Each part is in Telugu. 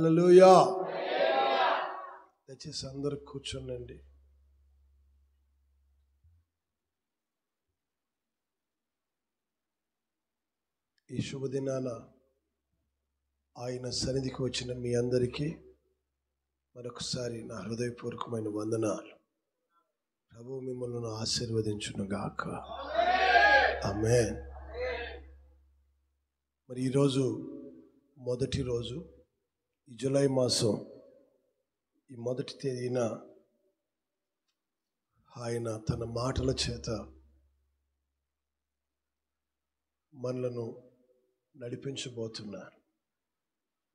హల్లెలూయా. దయచేసి అందరూ కూర్చోండి. ఈ శుభదినాన ఆయన సన్నిధికి వచ్చిన మీ అందరికీ మరొకసారి నా హృదయపూర్వకమైన వందనాలు. ప్రభువు మిమ్మల్ని ఆశీర్వదించును గాక. ఆమేన్. మరి ఈరోజు మొదటి రోజు, ఈ జూలై మాసం ఈ మొదటి తేదీన ఆయన తన మాటల చేత మనలను నడిపించబోతున్నారు.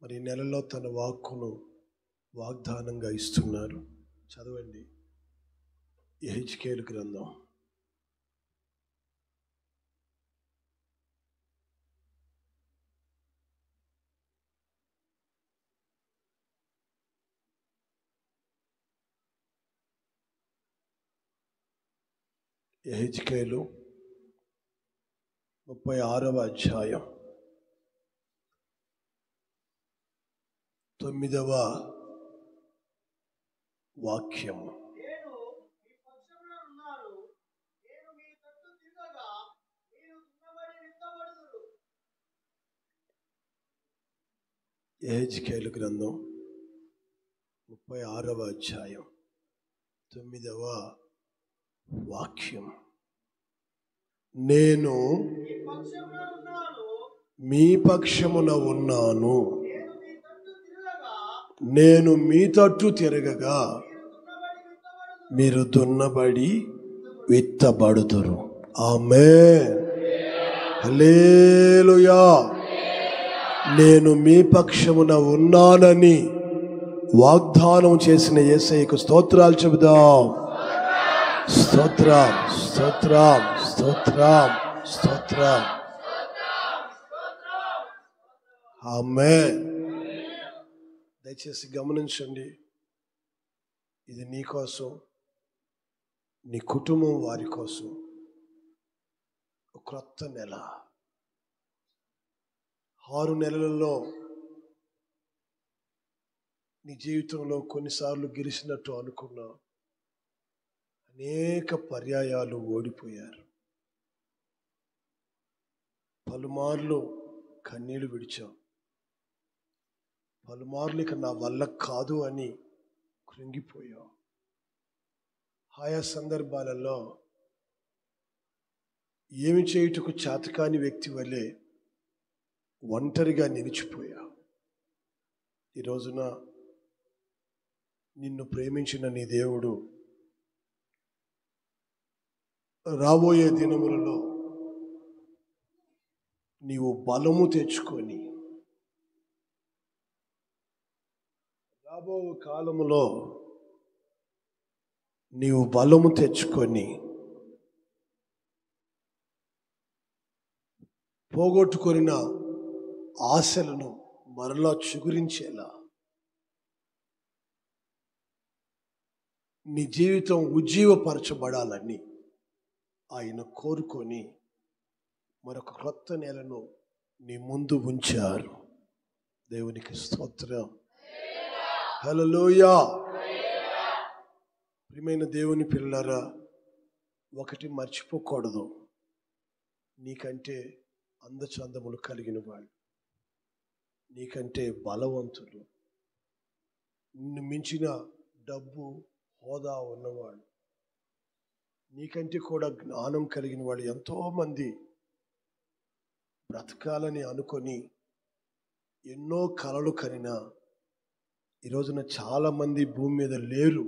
మరి ఈ నెలలో తన వాక్కును వాగ్దానంగా ఇస్తున్నారు. చదవండి యెహెజ్కేలు గ్రంథం. యెహెజ్కేలు 36వ అధ్యాయం 9వ వాక్యం. యెహెజ్కేలు గ్రంథం 36వ అధ్యాయం 9వ వాక్యం. నేను మీ పక్షమున ఉన్నాను, నేను మీ తట్టు తిరగగా మీరు దున్నబడి విత్తబడుదురు. ఆమేన్. హల్లెలూయా. నేను మీ పక్షమున ఉన్నానని వాగ్దానం చేసిన యేసయ్యకు స్తోత్రాలు చెబుదాం. స్తోత్రం, స్తోత్రం, స్తోత్రం, స్తోత్రం. ఆమేన్. దయచేసి గమనించండి, ఇది నీ కోసం, నీ కుటుంబం వారి కోసం ఒక క్రొత్త నెల. 6 నెలలలో నీ జీవితంలో కొన్నిసార్లు గెలిచినట్టు అనుకున్నా, అనేక పర్యాయాలు ఓడిపోయారు. పలుమార్లు కన్నీళ్లు విడిచాం, పలుమార్లు ఇక నా వల్ల కాదు అని కృంగిపోయాం. ఆయా సందర్భాలలో ఏమి చేయుటకు చేతకాని వ్యక్తి వలె ఒంటరిగా నిలిచిపోయా. ఈ రోజున నిన్ను ప్రేమించిన నీ దేవుడు రాబోయే దినములలో నీవు బలము తెచ్చుకొని, రాబో కాలములో నీవు బలము తెచ్చుకొని పోగొట్టుకొనిన ఆశలను మరలా చిగురించేలా నీ జీవితం ఉజ్జీవపరచబడాలని ఆయన కోరుకొని మరొక క్రొత్త నెలను నీ ముందు ఉంచారు. దేవునికి స్తోత్రం. హల్లెలూయా. ప్రియమైన దేవుని పిల్లలారా, ఒకటి మర్చిపోకూడదు, నీకంటే అందచందములు కలిగిన వాళ్ళు, నీకంటే బలవంతులు, నిన్ను మించిన డబ్బు హోదా ఉన్నవాళ్ళు, నీకంటే కూడా జ్ఞానం కలిగిన వాళ్ళు ఎంతోమంది బ్రతకాలని అనుకొని ఎన్నో కలలు కనినా ఈ రోజున చాలామంది భూమి మీద లేరు.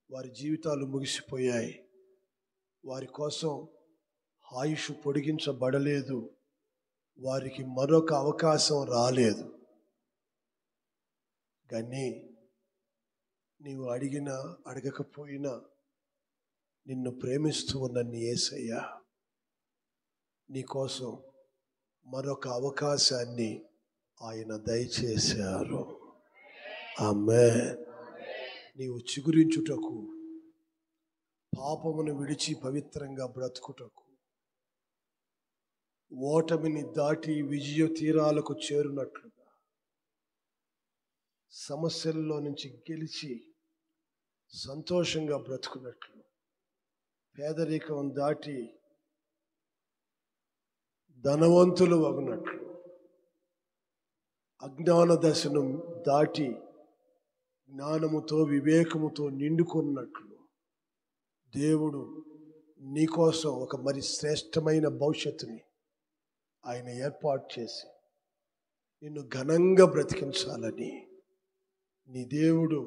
వారి జీవితాలు ముగిసిపోయాయి. వారి కోసం ఆయుష్ పొడిగించబడలేదు. వారికి మరొక అవకాశం రాలేదు. కానీ నీవు అడిగినా అడగకపోయినా నిన్ను ప్రేమిస్తూ ఉన్న నీ యేసయ్య నీకోసం మరొక అవకాశాన్ని ఆయన దయచేశారు. ఆమేన్. నీవు చిగురించుటకు, పాపమును విడిచి పవిత్రంగా బ్రతుకుటకు, ఓటమిని దాటి విజయ తీరాలకు చేరునట్లుగా సమస్యల్లో నుంచి గెలిచి సంతోషంగా బ్రతుకున్నట్లు, పేదరికం దాటి ధనవంతులు అగునట్లు, అజ్ఞాన దశను దాటి జ్ఞానముతో వివేకముతో నిండుకున్నట్లు దేవుడు నీకోసం ఒక మరి శ్రేష్టమైన భవిష్యత్తుని ఆయన ఏర్పాటు చేసి నిన్ను ఘనంగా బ్రతికించాలని నీ దేవుడు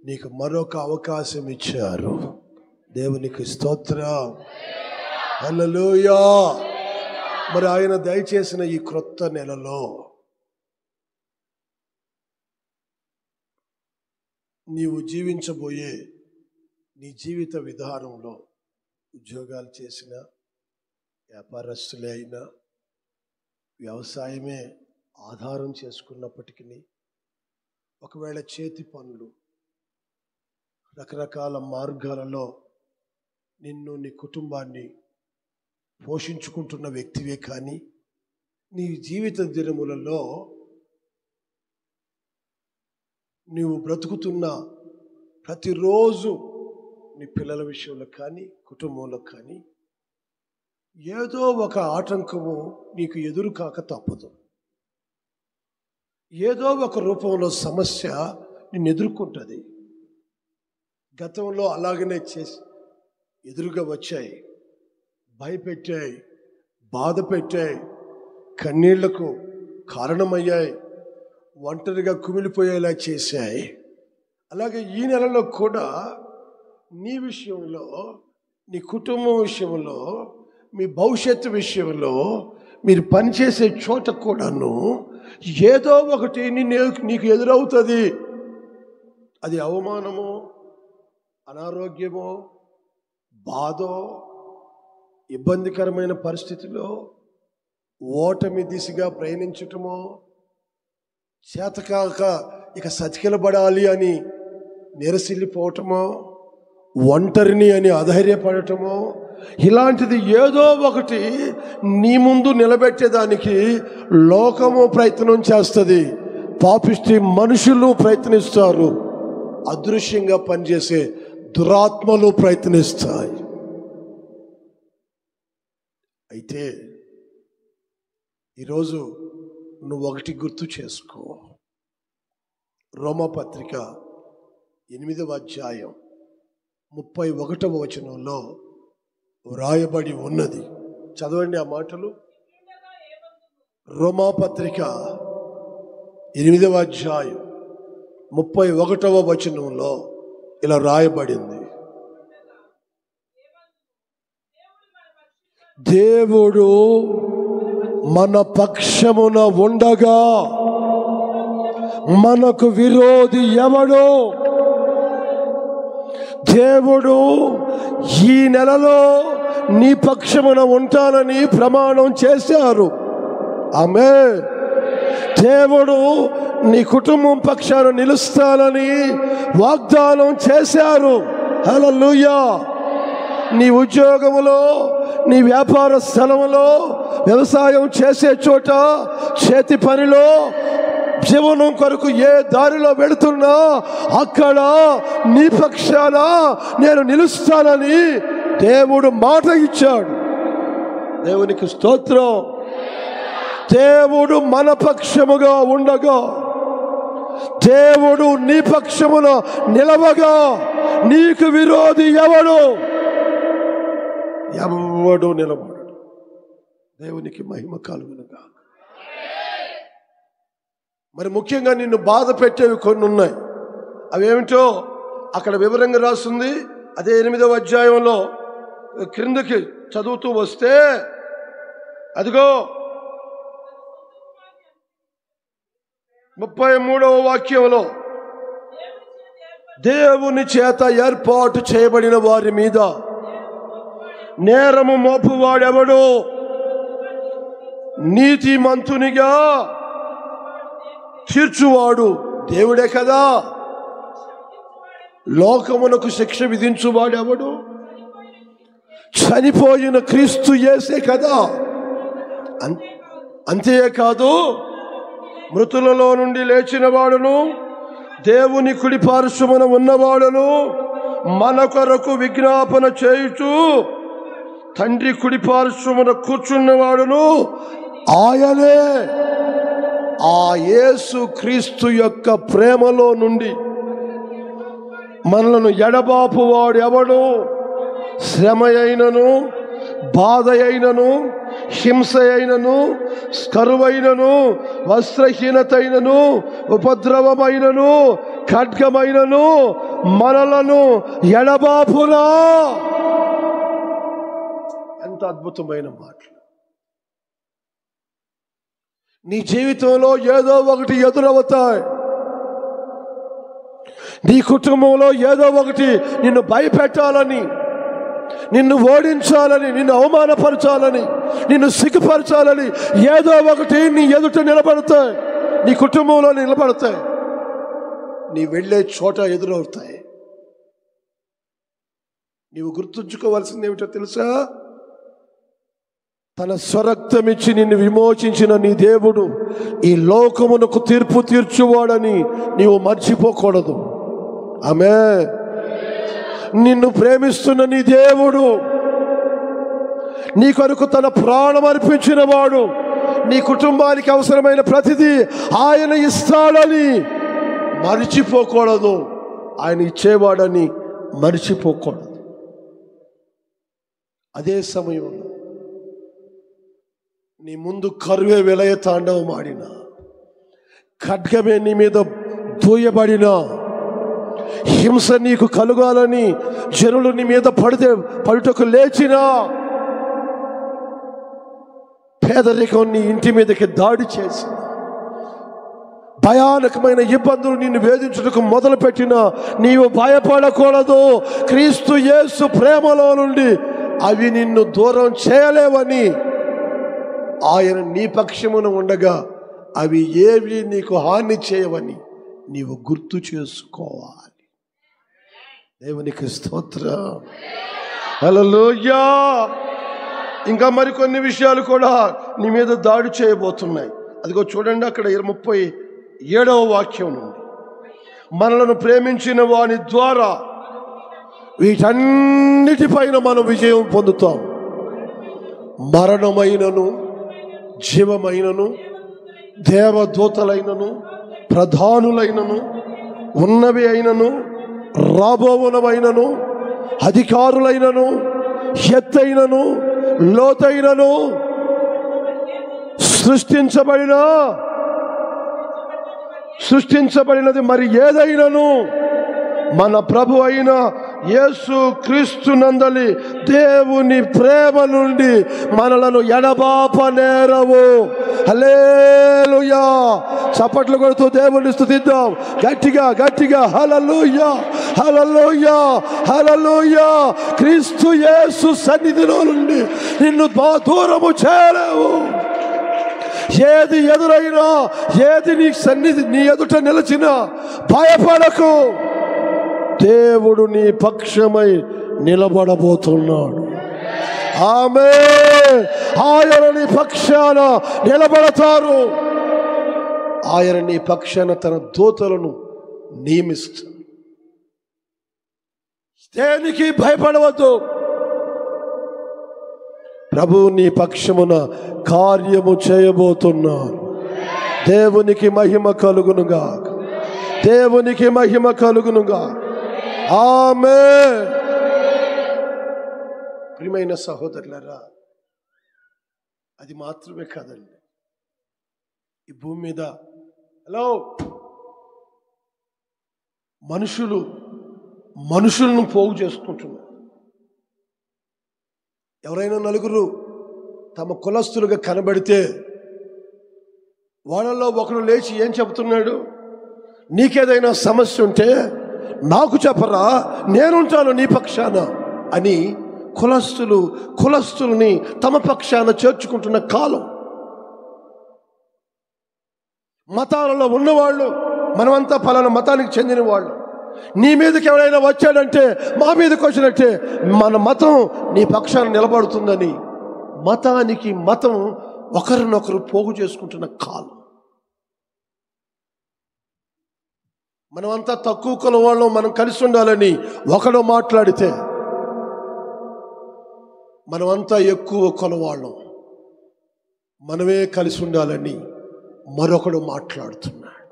నీకు మరొక అవకాశం ఇచ్చారు. దేవునికి స్తోత్రం, హల్లెలూయా. మరి ఆయన దయచేసిన ఈ క్రొత్త నెలలో నీవు జీవించబోయే నీ జీవిత విధానంలో ఉద్యోగాలు చేసిన, వ్యాపారస్తులే అయినా, వ్యవసాయమే ఆధారం చేసుకున్నప్పటికీ, ఒకవేళ చేతి పనులు, రకరకాల మార్గాలలో నిన్ను నీ కుటుంబాన్ని పోషించుకుంటున్న వ్యక్తివే కానీ, నీ జీవిత దినములలో నీవు బ్రతుకుతున్న ప్రతిరోజు నీ పిల్లల విషయంలో కానీ, కుటుంబంలో కానీ ఏదో ఒక ఆటంకము నీకు ఎదురు కాక తప్పదు. ఏదో ఒక రూపంలో సమస్య నిన్ను ఎదుర్కొంటుంది. గతంలో అలాగనే చేసి ఎదురుగా వచ్చాయి, భయపెట్టాయి, బాధ పెట్టాయి, కన్నీళ్లకు కారణమయ్యాయి, ఒంటరిగా కుమిలిపోయేలా చేశాయి. అలాగే ఈ నెలలో కూడా నీ విషయంలో, నీ కుటుంబం విషయంలో, మీ భవిష్యత్తు విషయంలో, మీరు పనిచేసే చోట కూడాను ఏదో ఒకటి నీకు ఎదురవుతుంది. అది అవమానమో, అనారోగ్యమో, బాధో, ఇబ్బందికరమైన పరిస్థితిలో ఓటమి దిశగా ప్రయాణించటమో, చేతకాక ఇక సతికిలబడాలి అని నిరసిల్లిపోవటమో, ఒంటరిని అని అధైర్యపడటమో, ఇలాంటిది ఏదో ఒకటి నీ ముందు నిలబెట్టేదానికి లోకము ప్రయత్నం చేస్తుంది. పాపిష్టి మనుషులు ప్రయత్నిస్తారు, అదృశ్యంగా పనిచేసే దురాత్మలు ప్రయత్నిస్తాయి. అయితే ఈరోజు నువ్వు ఒకటి గుర్తు చేసుకో. రోమాపత్రిక 8వ అధ్యాయం 31వ వచనంలో వ్రాయబడి ఉన్నది. చదవండి ఆ మాటలు. రోమాపత్రిక 8వ అధ్యాయం 31వ వచనంలో ఇలా రాయబడింది, దేవుడు మన పక్షమున ఉండగా మనకు విరోధి ఎవడు? దేవుడు ఈ నెలలో నీ పక్షమున ఉంటానని ప్రమాణం చేశారు. ఆమేన్. దేవుడు నీ కుటుంబం పక్షాన నిలుస్తానని వాగ్దానం చేశారు. హల్లెలూయా. నీ ఉద్యోగములో, నీ వ్యాపార స్థలములో, వ్యవసాయం చేసే చోట, చేతి పనిలో, జీవనం కొరకు ఏ దారిలో వెళుతున్నా అక్కడ నీ పక్షాన నేను నిలుస్తానని దేవుడు మాట ఇచ్చాడు. దేవునికి స్తోత్రం. దేవుడు మన పక్షముగా ఉండగా, దేవుడు నీ పక్షమున నిలవగా నీకు విరోధి ఎవడు? ఎవడు నిలబడు. దేవునికి మహిమ కలుగునుగా. మరి ముఖ్యంగా నిన్ను బాధ పెట్టేవి కొన్ని ఉన్నాయి. అవేమిటో అక్కడ వివరంగా రాస్తుంది. అదే 8వ అధ్యాయంలో క్రిందకి చదువుతూ వస్తే, అదిగో 33వ వాక్యంలో, దేవుని చేత ఏర్పాటు చేయబడిన వారి మీద నేరము మోపువాడెవడు? నీతిమంతునిగా తీర్చువాడు దేవుడే కదా. లోకమునకు శిక్ష విధించువాడెవడు? చనిపోయిన క్రీస్తు యేసే కదా. అంతేకాదు, మృతులలో నుండి లేచిన వాడును, దేవుని కుడి పార్శ్వమున ఉన్నవాడును మన కొరకు విజ్ఞాపన చేయుచు తండ్రి కుడి పార్శ్వమున కూర్చున్నవాడును ఆయనే. ఆ యేసు క్రీస్తు యొక్క ప్రేమలో నుండి మనలను ఎడబాపు వాడు ఎవడు? శ్రమ అయినను, బాధ అయినను, హింస అయినను, కరువైనను, వస్త్రహీనత అయినను, ఉపద్రవమైనను, ఖడ్గమైనను మనలను ఎడబాపునా. ఎంత అద్భుతమైన మాటలు! నీ జీవితంలో ఏదో ఒకటి ఎదురవుతాయి. నీ కుటుంబంలో ఏదో ఒకటి నిన్ను భయపెట్టాలని, నిన్ను ఓడించాలని, నిన్ను అవమానపరచాలని, నిన్ను సిగ్గుపరచాలని ఏదో ఒకటి నీ ఎదుట నిలబడతాయి. నీ కుటుంబంలో నిలబడతాయి. నీ వెళ్ళే చోట ఎదురవుతాయి. నీవు గుర్తుంచుకోవాల్సింది ఏమిటో తెలుసా? తన స్వరక్తమిచ్చి నిన్ను విమోచించిన నీ దేవుడు ఈ లోకమునకు తీర్పు తీర్చువాడని నీవు మర్చిపోకూడదు. ఆమేన్. నిన్ను ప్రేమిస్తున్న నీ దేవుడు, నీ కొరకు తన ప్రాణం అర్పించిన వాడు, నీ కుటుంబానికి అవసరమైన ప్రతిదీ ఆయన ఇస్తాడని మర్చిపోకూడదు. ఆయన ఇచ్చేవాడని మర్చిపోకూడదు. అదే సమయంలో నీ ముందు కరువే విలయ తాండవం ఆడిన, ఖడ్గమే నీ మీద దూయబడిన, హింస నీకు కలుగాలని జనులు నీ మీద పడుటకు లేచిన, పేదరికం నీ ఇంటి మీదకి దాడి చేసిన, భయానకమైన ఇబ్బందులు నిన్ను వేధించుటకు మొదలుపెట్టిన నీవు భయపడకూడదు. క్రీస్తు యేసు ప్రేమలో నుండి అవి నిన్ను దూరం చేయలేవని ఆయన నీ పక్షమున ఉండగా అవి ఏవి నీకు హాని చేయవని నీవు గుర్తు చేసుకోవాలి. దేవునికి స్తోత్రం. హల్లెలూయా. ఇంకా మరికొన్ని విషయాలు కూడా నీ మీద దాడి చేయబోతున్నాయి. అదిగో చూడండి, అక్కడ 37వ వాక్యం నుండి, మనలను ప్రేమించిన వాని ద్వారా వీటన్నిటిపైన మనం విజయం పొందుతాం. మరణమైనను, జీవమైనను, దేవదూతలైనను, ప్రధానులైనను, ఉన్నవి అయినను, రాబోవునవైనను, అధికారులైనను, ఎత్తైనను, లోతైనను, సృష్టించబడినది మరి ఏదైనను మన ప్రభు అయిన యేసు క్రీస్తు నందలి దేవుని ప్రేమ నుండి మనలను ఎడబాపనేరవు. హల్లెలూయా. చప్పట్లు కొడుతూ దేవుని స్తుతిద్దాం గట్టిగా గట్టిగా. హల్లెలూయా, హల్లెలూయా, హల్లెలూయా. క్రీస్తు యేసు సన్నిధిలో నుండి నిన్ను దూరము చేయలేవు. ఏది ఎదురైనా, ఏది నీ సన్నిధి నీ ఎదుట నిలిచినా భయపడకు. దేవుడు నీ పక్షమై నిలబడబోతున్నాడు. ఆమేన్. ఆయన నీ పక్షాన నిలబడతారు. ఆయన నీ పక్షాన తన దూతలను నియమిస్తారు. దేనికి భయపడవద్దు. ప్రభు నీ పక్షమున కార్యము చేయబోతున్నారు. దేవునికి మహిమ కలుగునుగా, దేవునికి మహిమ కలుగునుగా. ఆమేన్. ప్రియమైన సహోదరులారా, అది మాత్రమే కాదండి. ఈ భూమి మీద మనుషులను పోగు చేసుకుంటున్నారు. ఎవరైనా నలుగురు తమ కులస్తులుగా కనబడితే వాళ్ళల్లో ఒకడు లేచి ఏం చెబుతున్నాడు? నీకేదైనా సమస్య ఉంటే నాకు చెప్పరా, నేనుంటాను నీ పక్షాన అని కులస్తుల్ని తమ పక్షాన చేర్చుకుంటున్న కాలం. మతాలలో ఉన్నవాళ్ళు, మనమంతా పలానా మతానికి చెందిన వాళ్ళు, నీ మీదకి ఎవరైనా వచ్చాడంటే మా మీదకి వచ్చినట్టే మన మతం నీ పక్షాన నిలబడుతుందని మతానికి మతం ఒకరినొకరు పోగు చేసుకుంటున్న కాలం. మనమంతా తక్కువ కులం వాళ్ళం, మనం కలిసి ఉండాలని ఒకడు మాట్లాడితే, మనమంతా ఎక్కువ కులం వాళ్ళం, మనమే కలిసి ఉండాలని మరొకడు మాట్లాడుతున్నాడు.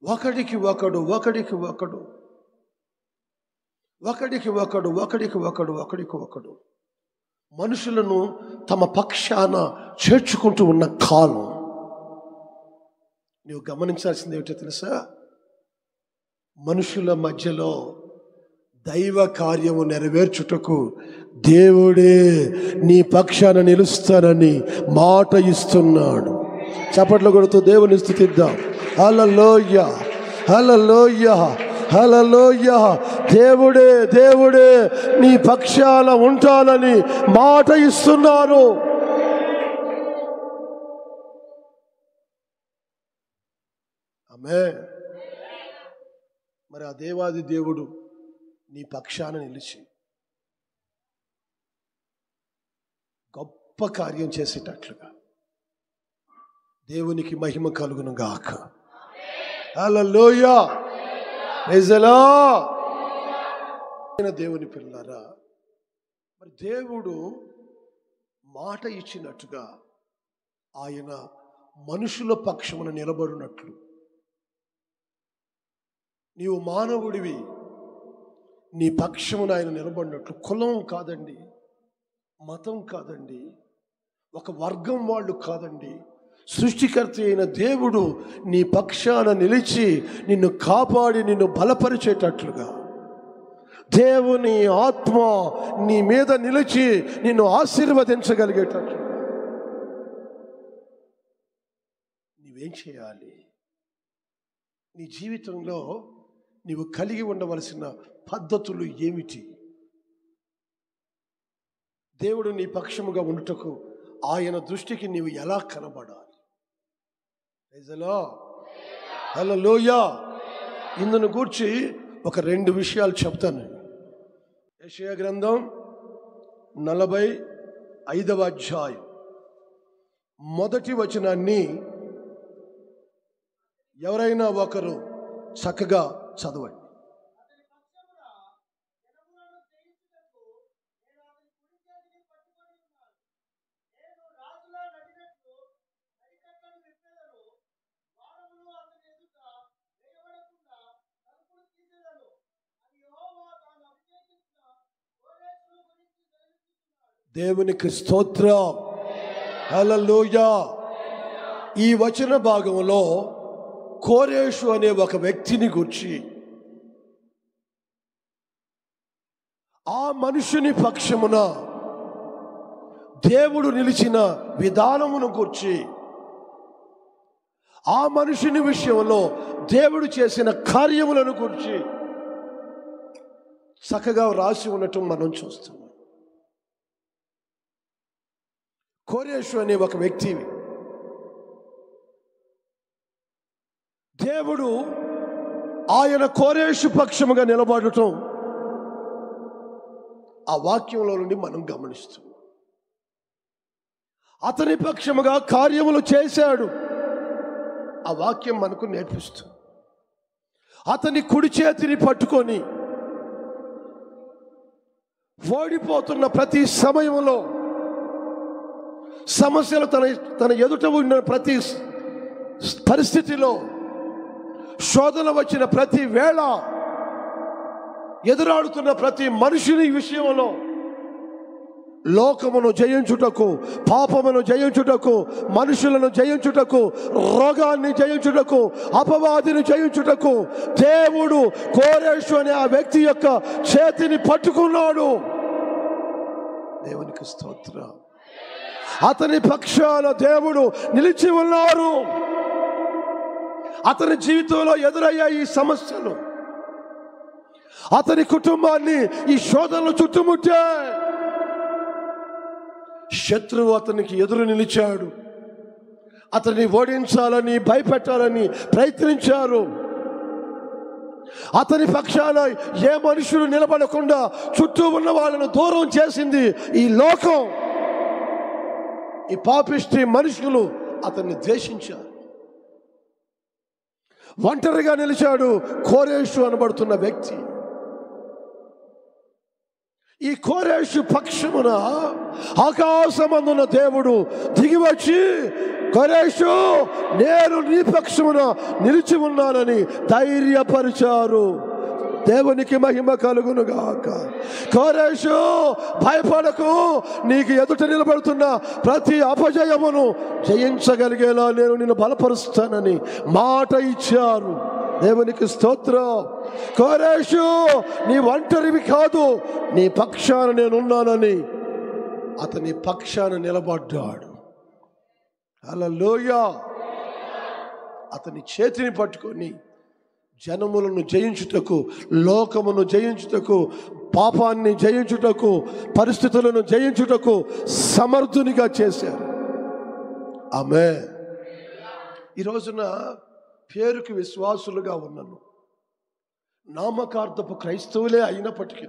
ఒకడికి ఒకడు ఒకడికి ఒకడు ఒకడికి ఒకడు ఒకడికి ఒకడు ఒకడికి ఒకడు మనుషులను తమ పక్షాన చేర్చుకుంటూ ఉన్న కాలం. నీవు గమనించాల్సింది ఏమిటో తెలుసా? మనుషుల మధ్యలో దైవ కార్యము నెరవేర్చుటకు దేవుడే నీ పక్షాన నిలుస్తానని మాట ఇస్తున్నాడు. చప్పట్లు కొడుతూ దేవుని స్తుతిద్దాం. హల్లెలూయా, హల్లెలూయా, హల్లెలూయా. దేవుడే దేవుడే నీ పక్షాన ఉంటానని మాట ఇస్తున్నారు. ఆమేన్. మరి ఆ దేవాది దేవుడు నీ పక్షాన నిలిచి గొప్ప కార్యం చేసేటట్లుగా దేవునికి మహిమ కలుగును గాక. హల్లెలూయా, ప్రైజ్ ది లార్డ్. దేవుని పిల్లారా, మరి దేవుడు మాట ఇచ్చినట్టుగా ఆయన మనుషుల పక్షమున నిలబడినట్లు, నీవు మానవుడివి, నీ పక్షమున ఆయన నిలబడినట్లు. కులం కాదండి, మతం కాదండి, ఒక వర్గం వాళ్ళు కాదండి, సృష్టికర్త అయిన దేవుడు నీ పక్షాన నిలిచి నిన్ను కాపాడి నిన్ను బలపరిచేటట్లుగా, దేవుని ఆత్మ నీ మీద నిలిచి నిన్ను ఆశీర్వదించగలిగేటట్లుగా నీవేం చేయాలి? నీ జీవితంలో నీవు కలిగి ఉండవలసిన పద్ధతులు ఏమిటి? దేవుడు నీ పక్షముగా ఉండుటకు ఆయన దృష్టికి నీవు ఎలా కనబడాలి? హల్లెలూయా. ఇందును గూర్చి ఒక 2 విషయాలు చెప్తాను. యెషయా గ్రంథం 45వ అధ్యాయం మొదటి వచనాన్ని ఎవరైనా ఒకరు చక్కగా చదవండి. దేవునికి స్తోత్రం. హల్లెలూయా. ఈ వచన భాగంలో కోరేషు అనే ఒక వ్యక్తిని గురించి, ఆ మనుషుని పక్షమున దేవుడు నిలిచిన విధానమును గురించి, ఆ మనుషుని విషయంలో దేవుడు చేసిన కార్యములను గురించి చక్కగా రాసి ఉండటం మనం చూస్తున్నాం. కోరేషు అనే ఒక వ్యక్తి, దేవుడు ఆయన కోరేషు పక్షముగా నిలబడటం ఆ వాక్యంలో నుండి మనం గమనిస్తున్నాం. అతని పక్షముగా కార్యములు చేశాడు, ఆ వాక్యం మనకు నేర్పిస్తుంది. అతని కుడి చేతిని పట్టుకొని ఓడిపోతున్న ప్రతి సమయంలో, సమస్యలు తన ఎదుట ఉన్న ప్రతి పరిస్థితిలో, శోధన వచ్చిన ప్రతి వేళ, ఎదురాడుతున్న ప్రతి మనుషుని విషయంలో లోకమును జయించుటకు, పాపమును జయించుటకు, మనుషులను జయించుటకు, రోగాన్ని జయించుటకు, అపవాదిని జయించుటకు దేవుడు కోరేషు అనే ఆ వ్యక్తి యొక్క చేతిని పట్టుకున్నాడు. దేవునికి స్తోత్రం. అతని పక్షాన దేవుడు నిలిచి ఉన్నారు. అతని జీవితంలో ఎదురయ్యే ఈ సమస్యలు, అతని కుటుంబాన్ని ఈ శోధనలు చుట్టుముట్టే, శత్రువు అతనికి ఎదురు నిలిచాడు. అతన్ని ఓడించాలని, భయపెట్టాలని ప్రయత్నించారు. అతని పక్షాన ఏ మనుషులు నిలబడకుండా చుట్టూ ఉన్న వాళ్ళను దూరం చేసింది ఈ లోకం. ఈ పాపిష్టి మనుషులు అతన్ని ద్వేషించారు. ఒంటరిగా నిలిచాడు కోరేషు అనబడుతున్న వ్యక్తి. ఈ కోరేషు పక్షమున ఆకాశమందున దేవుడు దిగివచ్చి, కోరేషు నేను నీ పక్షమున నిలిచి ఉన్నానని ధైర్యపరిచారు. దేవునికి మహిమ కలుగును గాక. కోరేషు భయపడకు, నీకు ఎదుట నిలబడుతున్న ప్రతి అపజయమును జయించగలిగేలా నేను నిన్ను బలపరుస్తానని మాట ఇచ్చారు. దేవునికి స్తోత్రం. కోరేషు నీ ఒంటరివి కాదు, నీ పక్షాన నేనున్నానని అతని పక్షాన నిలబడ్డాడు. హల్లెలూయా. అతని చేతిని పట్టుకొని జనములను జయించుటకు, లోకమును జయించుటకు, పాపాన్ని జయించుటకు, పరిస్థితులను జయించుటకు సమర్థునిగా చేశారు. ఆమేన్. ఈ రోజున పేరుకి విశ్వాసులుగా ఉన్నాను, నామకార్థపు క్రైస్తవులే అయినప్పటికీ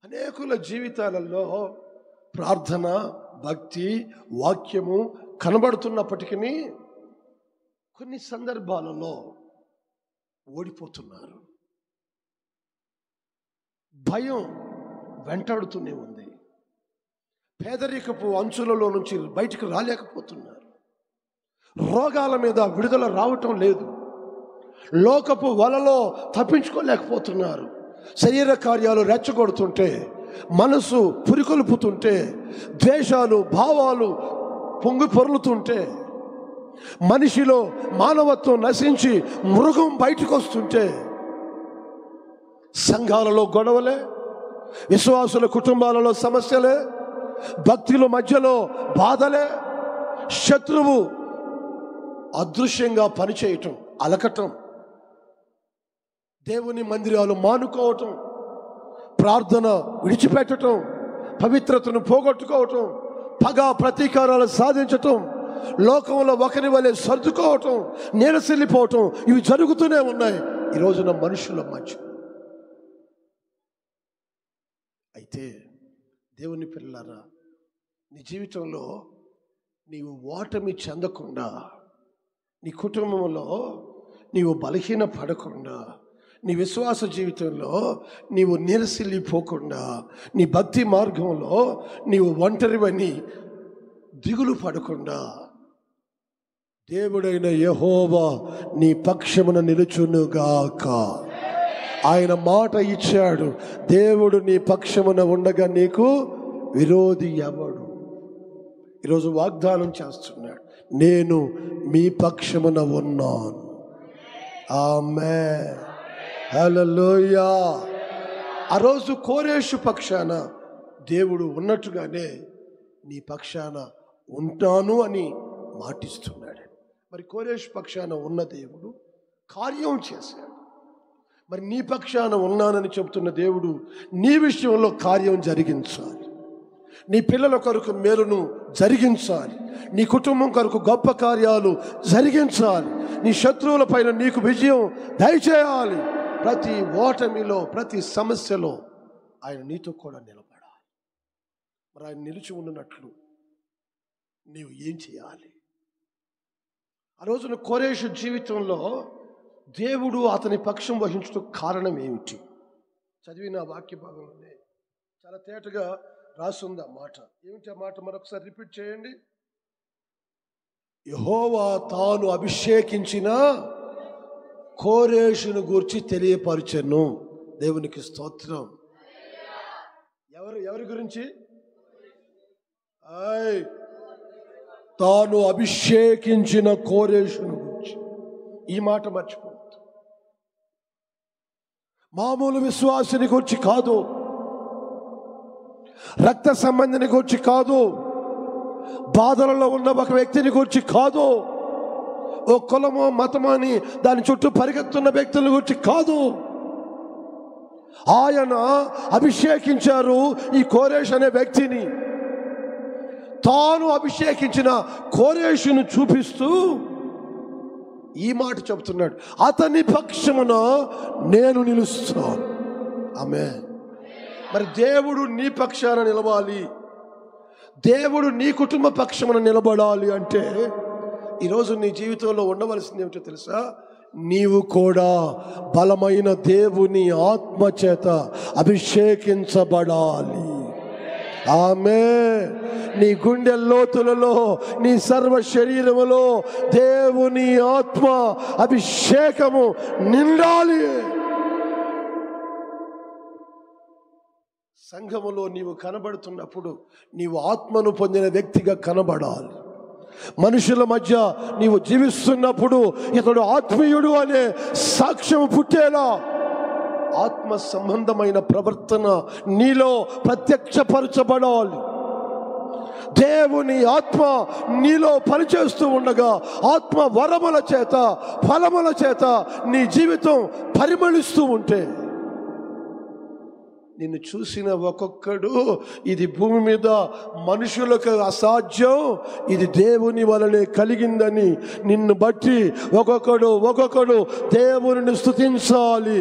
అనేకుల జీవితాలలో ప్రార్థన, భక్తి, వాక్యము కనబడుతున్నప్పటికీ కొన్ని సందర్భాలలో ఓడిపోతున్నారు. భయం వెంటాడుతూనే ఉంది. పేదరికపు అంచులలో నుంచి బయటకు రాలేకపోతున్నారు. రోగాల మీద విడుదల రావటం లేదు. లోకపు వలలో తప్పించుకోలేకపోతున్నారు. శరీర కార్యాలు రెచ్చగొడుతుంటే, మనసు పురికొల్పుతుంటే, ద్వేషాలు, భావాలు పొంగి పొర్లుతుంటే, మనిషిలో మానవత్వం నశించి మృగం బయటకు వస్తుంటే, సంఘాలలో గొడవలే, విశ్వాసుల కుటుంబాలలో సమస్యలే, భక్తుల మధ్యలో బాధలే, శత్రువు అదృశ్యంగా పనిచేయటం, అలకటం, దేవుని మందిరాలు మానుకోవటం, ప్రార్థన విడిచిపెట్టడం, పవిత్రతను పోగొట్టుకోవటం, పగ ప్రతీకారాలు సాధించటం, లోకంలో ఒకరి వలె సర్దుకోవటం, నీరసిల్లిపోవటం, ఇవి జరుగుతూనే ఉన్నాయి ఈ రోజున మనుషుల మధ్య. అయితే దేవుని పిల్లలారా, నీ జీవితంలో నీవు ఓటమి చెందకుండా, నీ కుటుంబంలో నీవు బలహీన పడకుండా, నీ విశ్వాస జీవితంలో నీవు నీరసిల్లిపోకుండా, నీ భక్తి మార్గంలో నీవు ఒంటరివని దిగులు పడకుండా, దేవుడైన యెహోవా నీ పక్షమున నిలుచునుగాక. ఆయన మాట ఇచ్చాడు, దేవుడు నీ పక్షమున ఉండగా నీకు విరోధి ఎవడు? ఈరోజు వాగ్దానం చేస్తున్నాడు, నేను మీ పక్షమున ఉన్నాను. ఆమేన్. హల్లెలూయా. ఆ రోజు కోరేషు పక్షాన దేవుడు ఉన్నట్టుగానే నీ పక్షాన ఉంటాను అని మాటిస్తున్నాడు. మరి కోరేషు పక్షాన ఉన్న దేవుడు కార్యం చేశాడు. మరి నీ పక్షాన ఉన్నానని చెబుతున్న దేవుడు నీ విషయంలో కార్యం జరిగించాలి. నీ పిల్లల కొరకు మేలును జరిగించాలి. నీ కుటుంబం కొరకు గొప్ప కార్యాలు జరిగించాలి. నీ శత్రువుల పైన నీకు విజయం దయచేయాలి. ప్రతి ఓటమిలో, ప్రతి సమస్యలో ఆయన నీతో కూడా నిలబడాలి. మరి ఆయన నిలిచి ఉన్నట్లు నీవు ఏం చేయాలి? ఆ రోజున కోరేషు జీవితంలో దేవుడు అతని పక్షం వహించడం కారణం ఏమిటి? చదివిన వాక్య భాగంలోనే చాలా తేటగా రాసుంది ఆ మాట. ఏమిటి ఆ మాట? మరొకసారి రిపీట్ చేయండి. యెహోవా తాను అభిషేకించిన కోరేషును గూర్చి తెలియపరచెను. దేవునికి స్తోత్రం. ఎవరి గురించి? తాను అభిషేకించిన కోరేషును గురించి. ఈ మాట మర్చిపోవద్దు. మామూలు విశ్వాసిని గురించి కాదు, రక్త సంబంధిని గురించి కాదు, బాధలలో ఉన్న ఒక వ్యక్తిని గురించి కాదు, ఓ కులమో మతమో అని దాని చుట్టూ పరిగెత్తున్న వ్యక్తుల గురించి కాదు. ఆయన అభిషేకించారు ఈ కోరేష్ అనే వ్యక్తిని. తాను అభిషేకించిన కోరేషును చూపిస్తూ ఈ మాట చెబుతున్నాడు, అతని పక్షమున నేను నిలుస్తాను. ఆమేన్. మరి దేవుడు నీ పక్షాన నిలవాలి, దేవుడు నీ కుటుంబ పక్షమున నిలబడాలి అంటే ఈరోజు నీ జీవితంలో ఉండవలసింది ఏమిటో తెలుసా? నీవు కూడా బలమైన దేవుని ఆత్మ చేత అభిషేకించబడాలి. ఆమేన్. నీ గుండె లోతులలో, నీ సర్వ శరీరములో దేవుని ఆత్మ అభిషేకము నిండాలి. సంఘములో నీవు కనబడుతున్నప్పుడు నీవు ఆత్మను పొందిన వ్యక్తిగా కనబడాలి. మనుషుల మధ్య నీవు జీవిస్తున్నప్పుడు ఇతడు ఆత్మీయుడు అనే సాక్ష్యం పుట్టేలా ఆత్మ సంబంధమైన ప్రవర్తన నీలో ప్రత్యక్షపరచబడాలి. దేవుని ఆత్మ నీలో పనిచేస్తూ ఉండగా ఆత్మ వరముల చేత, ఫలముల చేత నీ జీవితం పరిమళిస్తూ ఉంటే నిన్ను చూసిన ఒక్కొక్కడు ఇది భూమి మీద మనుషులకు అసాధ్యం, ఇది దేవుని వలనే కలిగిందని నిన్ను బట్టి ఒక్కొక్కడు దేవుని స్తుతించాలి.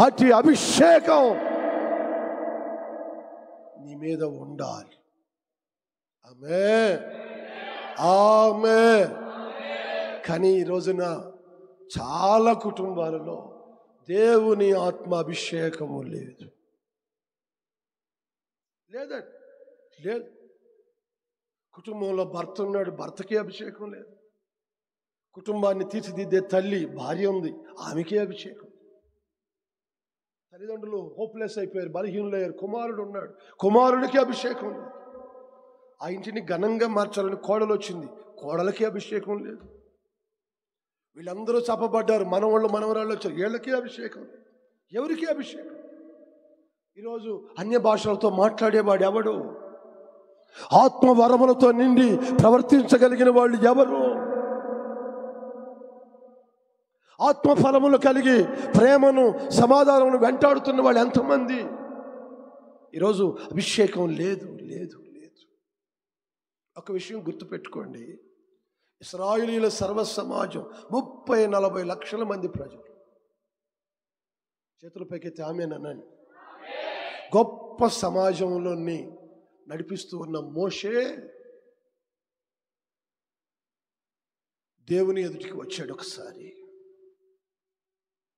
అట్టి అభిషేకం నీ మీద ఉండాలి. ఆమేన్, ఆమేన్. కానీ ఈ రోజున చాలా కుటుంబాలలో దేవుని ఆత్మ అభిషేకము లేదు. లేదు. కుటుంబంలో భర్త ఉన్నాడు, భర్తకి అభిషేకం లేదు. కుటుంబాన్ని తీర్చిదిద్దే తల్లి, భార్య ఉంది, ఆమెకే అభిషేకం. తల్లిదండ్రులు హోప్లెస్ అయిపోయారు, బలహీనులయ్యారు. కుమారుడు ఉన్నాడు, కుమారుడికి అభిషేకం లేదు. ఆ ఇంటిని ఘనంగా మార్చాలని కోడలు వచ్చింది, కోడలకి అభిషేకం లేదు. వీళ్ళందరూ చప్పబడ్డారు, మనవాళ్ళు మనవరాళ్ళు వచ్చారు, వీళ్ళకి అభిషేకం లేదు. ఎవరికి అభిషేకం? ఈరోజు అన్య భాషలతో మాట్లాడేవాడు ఎవడు? ఆత్మ వరములతో నిండి ప్రవర్తించగలిగిన వాళ్ళు ఎవరు? ఆత్మ ఫలములు కలిగి ప్రేమను, సమాధానమును వెంటాడుతున్న వాళ్ళు ఎంతమంది? ఈరోజు అభిషేకం లేదు. ఒక విషయం గుర్తుపెట్టుకోండి, ఇశ్రాయేలీయుల సర్వ సమాజం 30-40 లక్షల మంది ప్రజలు. చేతుల పైకెత్తి ఆమేన్ అనండి. గొప్ప సమాజంలోని నడిపిస్తూ ఉన్న మోషే దేవుని ఎదుటికి వచ్చాడు. ఒకసారి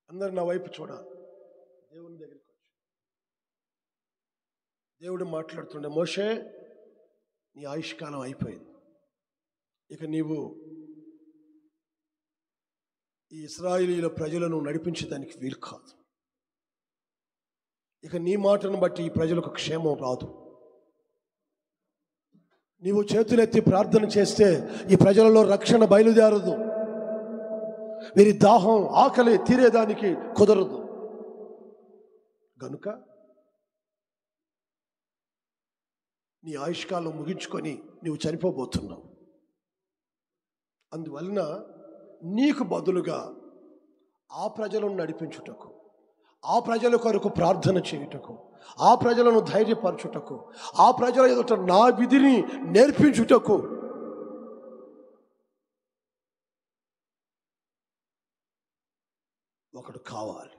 అందరు నా వైపు చూడాలి. దేవుని దగ్గరికి వచ్చి దేవుడు మాట్లాడుతుండే, మోషే నీ ఆయుష్కాలం అయిపోయింది, ఇక నీవు ఈ ఇశ్రాయేలీయుల ప్రజలను నడిపించడానికి వీలు కాదు. ఇక నీ మాటను బట్టి ఈ ప్రజలకు క్షేమం రాదు. నీవు చేతులెత్తి ప్రార్థన చేస్తే ఈ ప్రజలలో రక్షణ బయలుదేరదు. వీరి దాహం, ఆకలి తీరేదానికి కుదరదు. గనుక నీ ఆయుష్కాలం ముగించుకొని నీవు చనిపోబోతున్నావు. అందువలన నీకు బదులుగా ఆ ప్రజలను నడిపించుటకు, ఆ ప్రజల కొరకు ప్రార్థన చేయుటకు, ఆ ప్రజలను ధైర్యపరచుటకు, ఆ ప్రజల ఎదుట నా విధిని నేర్పించుటకు ఒకడు కావాలి.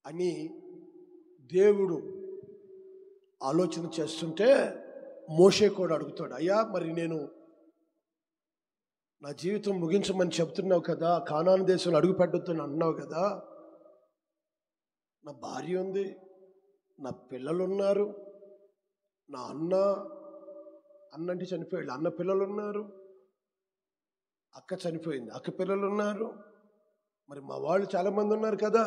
అని దేవుడు ఆలోచన చేస్తుంటే మోషే కూడా అడుగుతాడు, అయ్యా మరి నేను నా జీవితం ముగించమని చెప్తున్నావు కదా, కానాను దేశంలో అడుగు పెట్టొద్దని అన్నావు కదా, నా భార్య ఉంది, నా పిల్లలు ఉన్నారు, నా అన్నంటే చనిపోయాడు, అన్న పిల్లలు ఉన్నారు, అక్క చనిపోయింది, అక్క పిల్లలు ఉన్నారు, మరి మా వాళ్ళు చాలామంది ఉన్నారు కదా,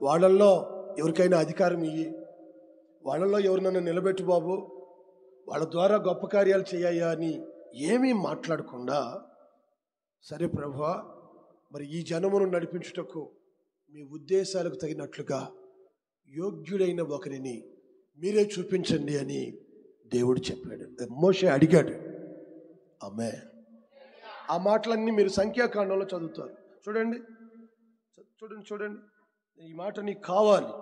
వాళ్ళల్లో ఎవరికైనా అధికారం ఇయ్యి, వాళ్ళల్లో ఎవరినైనా నిలబెట్టు బాబు, వాళ్ళ ద్వారా గొప్ప కార్యాలు చేయ్యా అని ఏమీ మాట్లాడకుండా, సరే ప్రభువా మరి ఈ జనమును నడిపించుటకు మీ ఉద్దేశాలకు తగినట్లుగా యోగ్యుడైన ఒకరిని మీరే చూపించండి అని దేవుడు చెప్పాడు. మోషే అడిగాడు. ఆమేన్. ఆ మాటలన్నీ మీరు సంఖ్యాకాండంలో చదువుతారు. చూడండి, ఈ మాట నీకు కావాలి.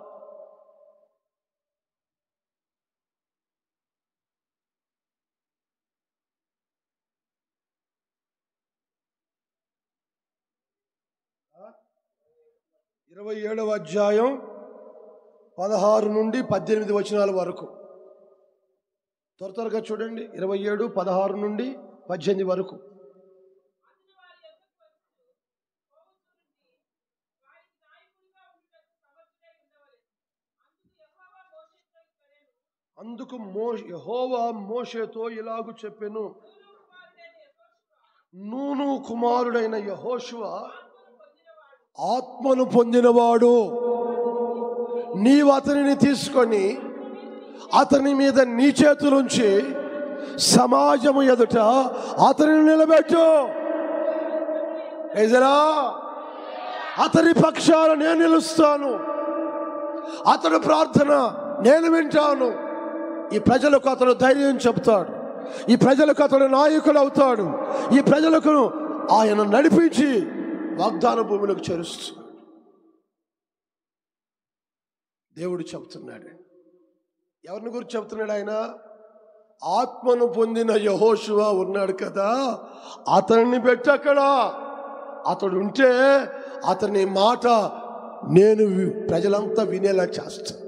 ఆ 27వ అధ్యాయం 16 నుండి 18 వచనాల వరకు త్వరగా చూడండి. 27, 16 నుండి 18 వరకు. అందుకు యెహోవా మోషేతో ఇలాగు చెప్పెను, నూను కుమారుడైన యెహోషువ ఆత్మను పొందినవాడు, నీవు అతనిని తీసుకొని అతని మీద నీ చేతులుంచి సమాజము ఎదుట అతనిని నిలబెట్టు. అతని పక్షాన నేను నిలుస్తాను, అతడు ప్రార్థన నేను వింటాను. ఈ ప్రజలకు అతడు ధైర్యం చెప్తాడు, ఈ ప్రజలకు అతడు నాయకుడు అవుతాడు, ఈ ప్రజలకు ఆయన నడిపించి వాగ్దాన భూమిలోకి చేరుస్తాడు. దేవుడు చెప్తున్నాడు. ఎవరిని గురించి చెప్తున్నాడు ఆయన? ఆత్మను పొందిన యెహోషువ ఉన్నాడు కదా, అతన్ని పెట్టక్కడ. అతడు ఉంటే అతని మాట నేను ప్రజలంతా వినేలా చేస్తాను,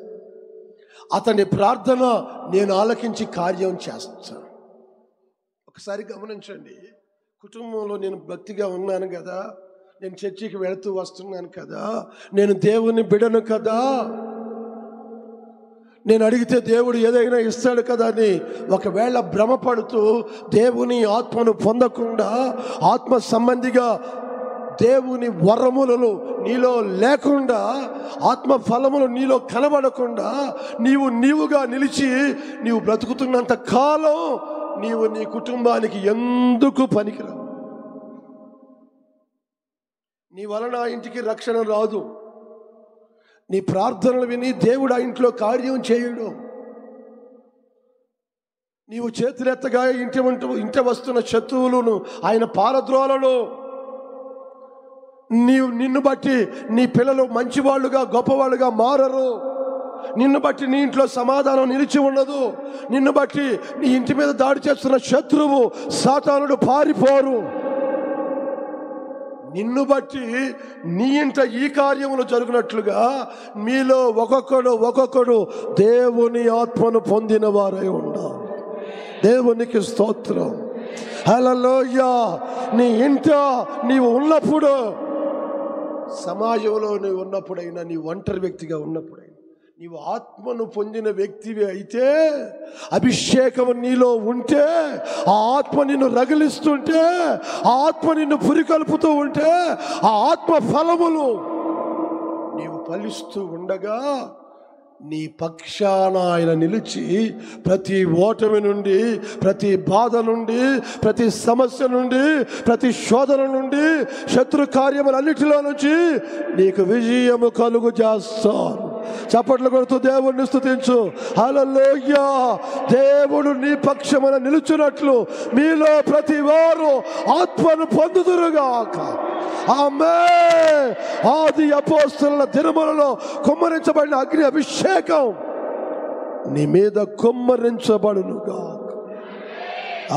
అతని ప్రార్థన నేను ఆలకించి కార్యం చేస్తాను. ఒకసారి గమనించండి, కుటుంబంలో నేను భక్తిగా ఉన్నాను కదా, నేను చర్చికి వెళుతూ వస్తున్నాను కదా, నేను దేవుని బిడను కదా, నేను అడిగితే దేవుడు ఏదైనా ఇస్తాడు కదా అని ఒకవేళ భ్రమపడుతూ దేవుని ఆత్మను పొందకుండా, ఆత్మ సంబంధిగా దేవుని వరములను నీలో లేకుండా, ఆత్మ ఫలములు నీలో కనబడకుండా నీవుగా నిలిచి నీవు బ్రతుకుతున్నంత కాలం నీవు నీ కుటుంబానికి ఎందుకు పనికిరావు. నీ వలన ఆ ఇంటికి రక్షణ రాదు. నీ ప్రార్థనలు విని దేవుడు ఆ ఇంట్లో కార్యం చేయుడు. నీవు చేతులెత్తగా ఇంటి వస్తున్న శత్రువులను ఆయన పారద్రోలను. నిన్ను బట్టి నీ పిల్లలు మంచివాళ్ళుగా గొప్పవాళ్ళుగా మారరు. నిన్ను బట్టి నీ ఇంట్లో సమాధానం నిలిచి ఉండదు. నిన్ను బట్టి నీ ఇంటి మీద దాడి చేస్తున్న శత్రువు సాతానుడు పారిపోరు. నిన్ను బట్టి నీ ఇంట ఈ కార్యములు జరుగునట్లుగా మీలో ఒక్కొక్కడు దేవుని ఆత్మను పొందిన వారై ఉండాలి. దేవునికి స్తోత్రం. హల్లెలూయా. నీ ఇంట నీవు ఉన్నప్పుడు, సమాజంలో నీవు ఉన్నప్పుడైనా, నీ ఒంటరి వ్యక్తిగా ఉన్నప్పుడైనా, నీవు ఆత్మను పొందిన వ్యక్తివి అయితే, అభిషేకం నీలో ఉంటే, ఆ ఆత్మ నిన్ను రగిలిస్తుంటే, ఆ ఆత్మ నిన్ను పురికలుపుతూ ఉంటే, ఆ ఆత్మ ఫలములు నీవు ఫలిస్తూ ఉండగా నీ పక్షాన ఆయన నిలిచి ప్రతి ఓటమి నుండి, ప్రతి బాధ నుండి, ప్రతి సమస్య నుండి, ప్రతి శోధన నుండి, శత్రు కార్యములన్నిటిలో నుంచి నీకు విజయము కలుగు చేస్తారు. చప్పట్లు కొడుతూ దేవుణ్ణి స్తుతించు. హల్లెలూయా. దేవుడు నీ పక్షమున నిలుచున్నట్లు మీలో ప్రతి వారు ఆత్మను పొందుదురుగాక. ఆమేన్. ఆది అపోస్తలుల దినములలో కుమ్మరించబడిన అగ్ని అభిషేకం నీ మీద కుమ్మరించబడునుగాక.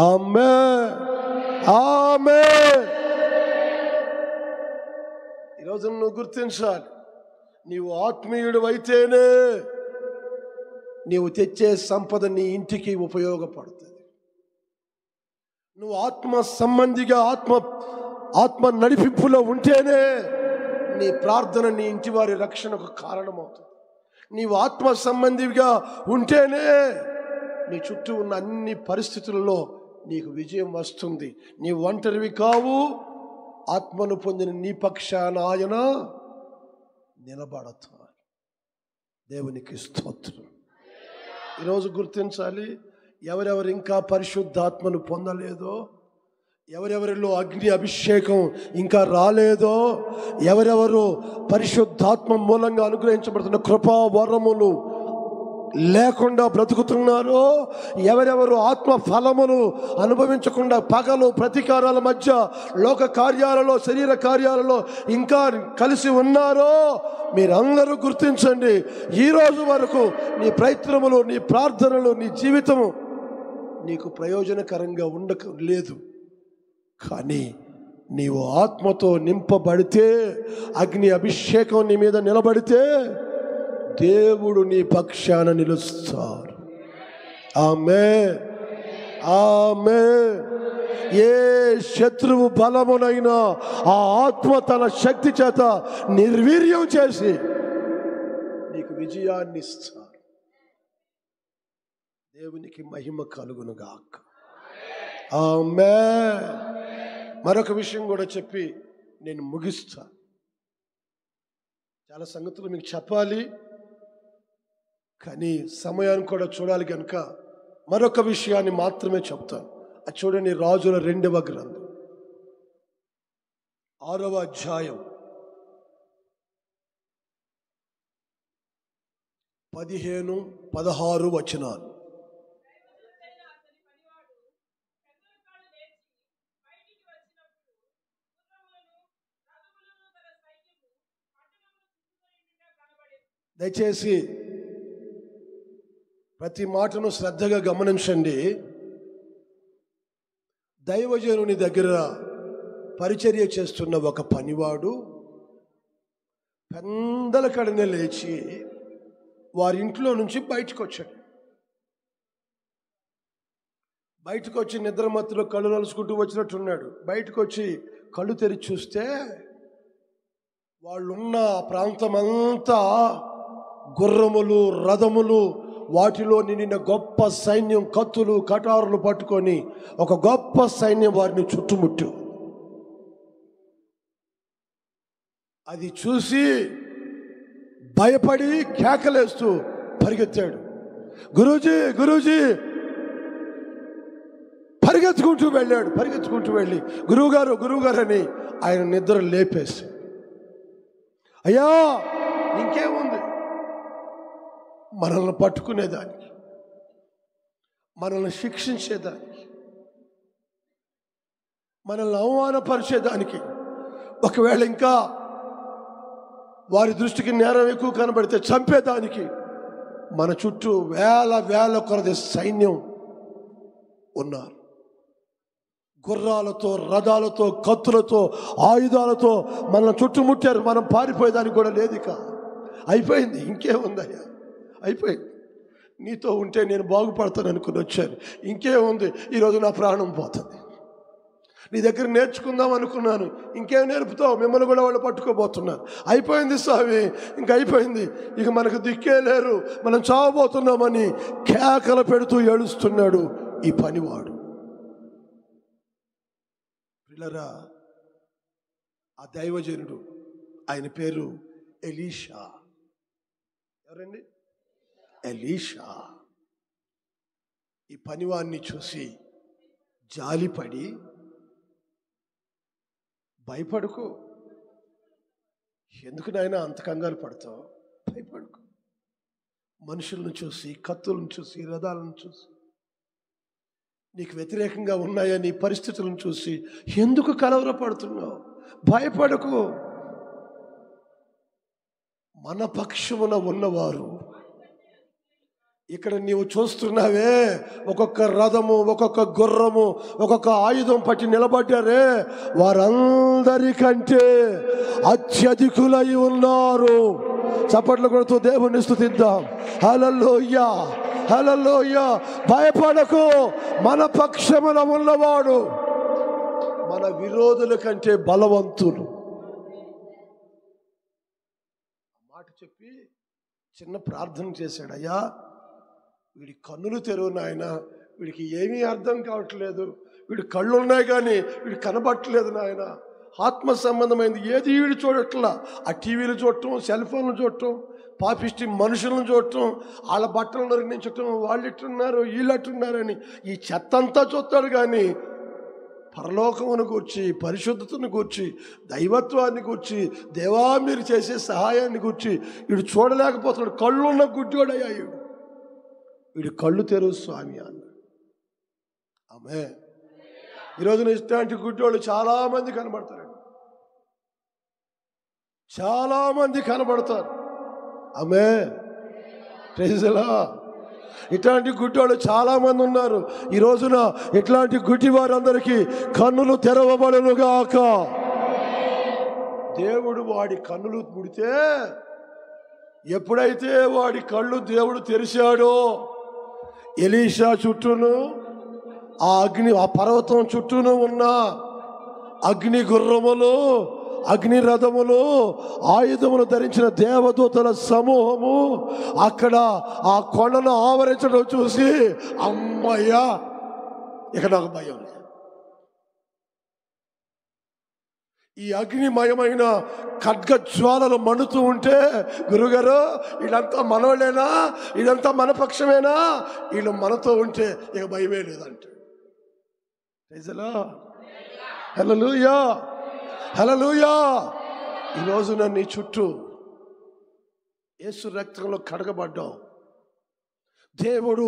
ఆమేన్. ఆమేన్. ఈరోజు నువ్వు గుర్తించాలి, నీవు ఆత్మీయుడు అయితేనే నీవు తెచ్చే సంపద నీ ఇంటికి ఉపయోగపడుతుంది. నువ్వు ఆత్మ సంబంధిగా ఆత్మ నడిపింపులో ఉంటేనే నీ ప్రార్థన నీ ఇంటి వారి రక్షణకు కారణమవుతుంది. నీవు ఆత్మ సంబంధిగా ఉంటేనే నీ చుట్టూ ఉన్న అన్ని పరిస్థితులలో నీకు విజయం వస్తుంది. నీ ఒంటరివి కావు. ఆత్మను పొందిన నీ పక్షాన ఆయన నిలబడతారు. దేవునికి స్తోత్రం. ఈరోజు గుర్తించాలి, ఎవరెవరు ఇంకా పరిశుద్ధాత్మను పొందలేదో, ఎవరెవరిలో అగ్ని అభిషేకం ఇంకా రాలేదో, ఎవరెవరు పరిశుద్ధాత్మ మూలంగా అనుగ్రహించబడుతున్న కృపా వరములు లేకుండా బ్రతుకుతున్నారో, ఎవరెవరు ఆత్మ ఫలమును అనుభవించకుండా పగలు ప్రతీకారాల మధ్య లోక కార్యాలలో, శరీర కార్యాలలో ఇంకా కలిసి ఉన్నారో, మీరందరూ గుర్తించండి, ఈరోజు వరకు నీ ప్రయత్నములు, నీ ప్రార్థనలు, నీ జీవితము నీకు ప్రయోజనకరంగా లేదు. కానీ నీవు ఆత్మతో నింపబడితే, అగ్ని అభిషేకం నీ మీద నిలబడితే దేవుడు నీ పక్షాన నిలుస్తారు. ఆమేన్. ఆమేన్. ఏ శత్రువు బలమునైనా ఆ ఆత్మ తన శక్తి చేత నిర్వీర్యం చేసి నీకు విజయాన్ని ఇస్తారు. దేవునికి మహిమ కలుగును గాక. ఆమేన్. మరొక విషయం కూడా చెప్పి నేను ముగిస్తా. చాలా సంగతులు మీకు చెప్పాలి, కానీ సమయాన్ని కూడా చూడాలి కనుక మరొక విషయాన్ని మాత్రమే చెప్తాను. అది చూడండి, రాజుల 2వ గ్రంథం 6వ అధ్యాయం 15-16 వచనాలు. దయచేసి ప్రతి మాటను శ్రద్ధగా గమనించండి. దైవజనుని దగ్గర పరిచర్య చేస్తున్న ఒక పనివాడు పెందల కడనే లేచి వారి ఇంట్లో నుంచి బయటకు వచ్చాడు. బయటకు వచ్చి నిద్రమత్తులో కళ్ళు నలుసుకుంటూ వచ్చినట్టున్నాడు. బయటకు వచ్చి కళ్ళు తెరిచి చూస్తే వాళ్ళున్న ప్రాంతమంతా గుర్రములు, రథములు, వాటిలో నిండిన గొప్ప సైన్యం, కత్తులు కటారులు పట్టుకొని ఒక గొప్ప సైన్యం వారిని చుట్టుముట్టు. అది చూసి భయపడి కేకలేస్తూ పరిగెత్తాడు. గురూజీ, గురూజీ, పరిగెత్తుకుంటూ వెళ్ళాడు. పరిగెత్తుకుంటూ వెళ్ళి గురువుగారు, గురువుగారు అని ఆయన నిద్ర లేపేసి, అయ్యా ఇంకేముంది, మనల్ని పట్టుకునేదానికి, మనల్ని శిక్షించేదానికి, మనల్ని అవమానపరిచేదానికి, ఒకవేళ ఇంకా వారి దృష్టికి నేరం ఎక్కువ కనబడితే చంపేదానికి మన చుట్టూ వేల వేల కొలది సైన్యం ఉన్నారు. గుర్రాలతో, రథాలతో, కత్తులతో, ఆయుధాలతో మనల్ని చుట్టుముట్టారు. మనం పారిపోయేదానికి కూడా లేదు. ఇక అయిపోయింది, ఇంకేముందయ్యా, అయిపోయింది. నీతో ఉంటే నేను బాగుపడతాను అనుకుని వచ్చాను, ఇంకేముంది, ఈరోజు నా ప్రాణం పోతుంది. నీ దగ్గర నేర్చుకుందాం అనుకున్నాను, ఇంకేం నేర్పుతావు, మిమ్మల్ని కూడా వాళ్ళు పట్టుకోబోతున్నారు. అయిపోయింది స్వామి, ఇంక అయిపోయింది, ఇక మనకు దిక్కే లేరు, మనం చావబోతున్నామని కేకలు పెడుతూ ఏడుస్తున్నాడు ఈ పనివాడు. పిల్లరా, ఆ దైవజనుడు, ఆయన పేరు ఎలీషా. ఎవరండి? ఎలీషా. ఈ పనివాడిని చూసి జాలిపడి, భయపడుకో, ఎందుకు నాయనా అంత కంగారు పడతావు, భయపడుకో. మనుషులను చూసి, కత్తులను చూసి, రథాలను చూసి, నీకు వ్యతిరేకంగా ఉన్నాయా నీ పరిస్థితులను చూసి ఎందుకు కలవరపడుతున్నావు, భయపడకు. మన పక్షమున ఉన్నవారు, ఇక్కడ నీవు చూస్తున్నావే, ఒక్కొక్క రథము, ఒక్కొక్క గుర్రము, ఒక్కొక్క ఆయుధం పట్టి నిలబడ్డారే, వారందరికంటే అత్యధికులై ఉన్నారు. చప్పట్లు కొడుతూ దేవుని స్తుతిద్దాం. హల్లెలూయా, హల్లెలూయా. భయపడకు, మన పక్షమున ఉన్నవాడు మన విరోధుల కంటే బలవంతులు. మాట చెప్పి చిన్న ప్రార్థన చేశాడు. అయ్యా, వీడి కన్నులు తెరువు నాయన, వీడికి ఏమీ అర్థం కావట్లేదు, వీడి కళ్ళు ఉన్నాయి కానీ వీడు కనబట్టలేదు నాయన, ఆత్మ సంబంధమైంది ఏది వీడు చూడట్లా. ఆ టీవీలు చూడటం, సెల్ ఫోన్లు చూడటం, పాపిష్టి మనుషులను చూడటం, వాళ్ళ బట్టలు నిర్ణయించటం, వాళ్ళు ఎట్టున్నారు, వీళ్ళు అట్టున్నారని ఈ చెత్త అంతా చూస్తాడు. కానీ పరలోకమును గూర్చి, పరిశుద్ధతను గూర్చి, దైవత్వాన్ని గూర్చి, దేవా మీరు చేసే సహాయాన్ని గూర్చి వీడు చూడలేకపోతున్నాడు. కళ్ళున్న గుడ్డివాడయ్యా వీడు కళ్ళు తెరువు స్వామి అన్నాడు. ఆమె ఈరోజున ఇట్లాంటి గుడ్డోళ్ళు చాలామంది కనబడతారండి, చాలామంది కనబడతారు. ఆమె ప్రైజ్లా. ఇట్లాంటి గుడ్డోళ్ళు చాలామంది ఉన్నారు. ఈ రోజున ఇట్లాంటి గుడ్డి వారందరికీ కన్నులు తెరవబడునుగాక. దేవుడు వాడి కన్నులు ముడితే, ఎప్పుడైతే వాడి కళ్ళు దేవుడు తెరిచాడో, ఎలీషా చుట్టూను ఆ అగ్ని, ఆ పర్వతం చుట్టూను ఉన్న అగ్ని గుర్రములు, అగ్ని రథములు, ఆయుధములు ధరించిన దేవదూతల సమూహము అక్కడ ఆ కొండను ఆవరించడం చూసి, అమ్మయ్యా ఇక నాకు భయం లేదు. ఈ అగ్నిమయమైన ఖడ్గ జ్వాలలు మండుతూ ఉంటే, గురుగారు వీళ్ళంతా మనోళ్ళేనా, ఇదంతా మన పక్షమేనా, వీళ్ళు మనతో ఉంటే ఇక భయమే లేదంటే. హల్లెలూయా, హల్లెలూయా. ఈరోజు నీ చుట్టూ యేసు రక్తంలో కడగబడ్డావు. దేవుడు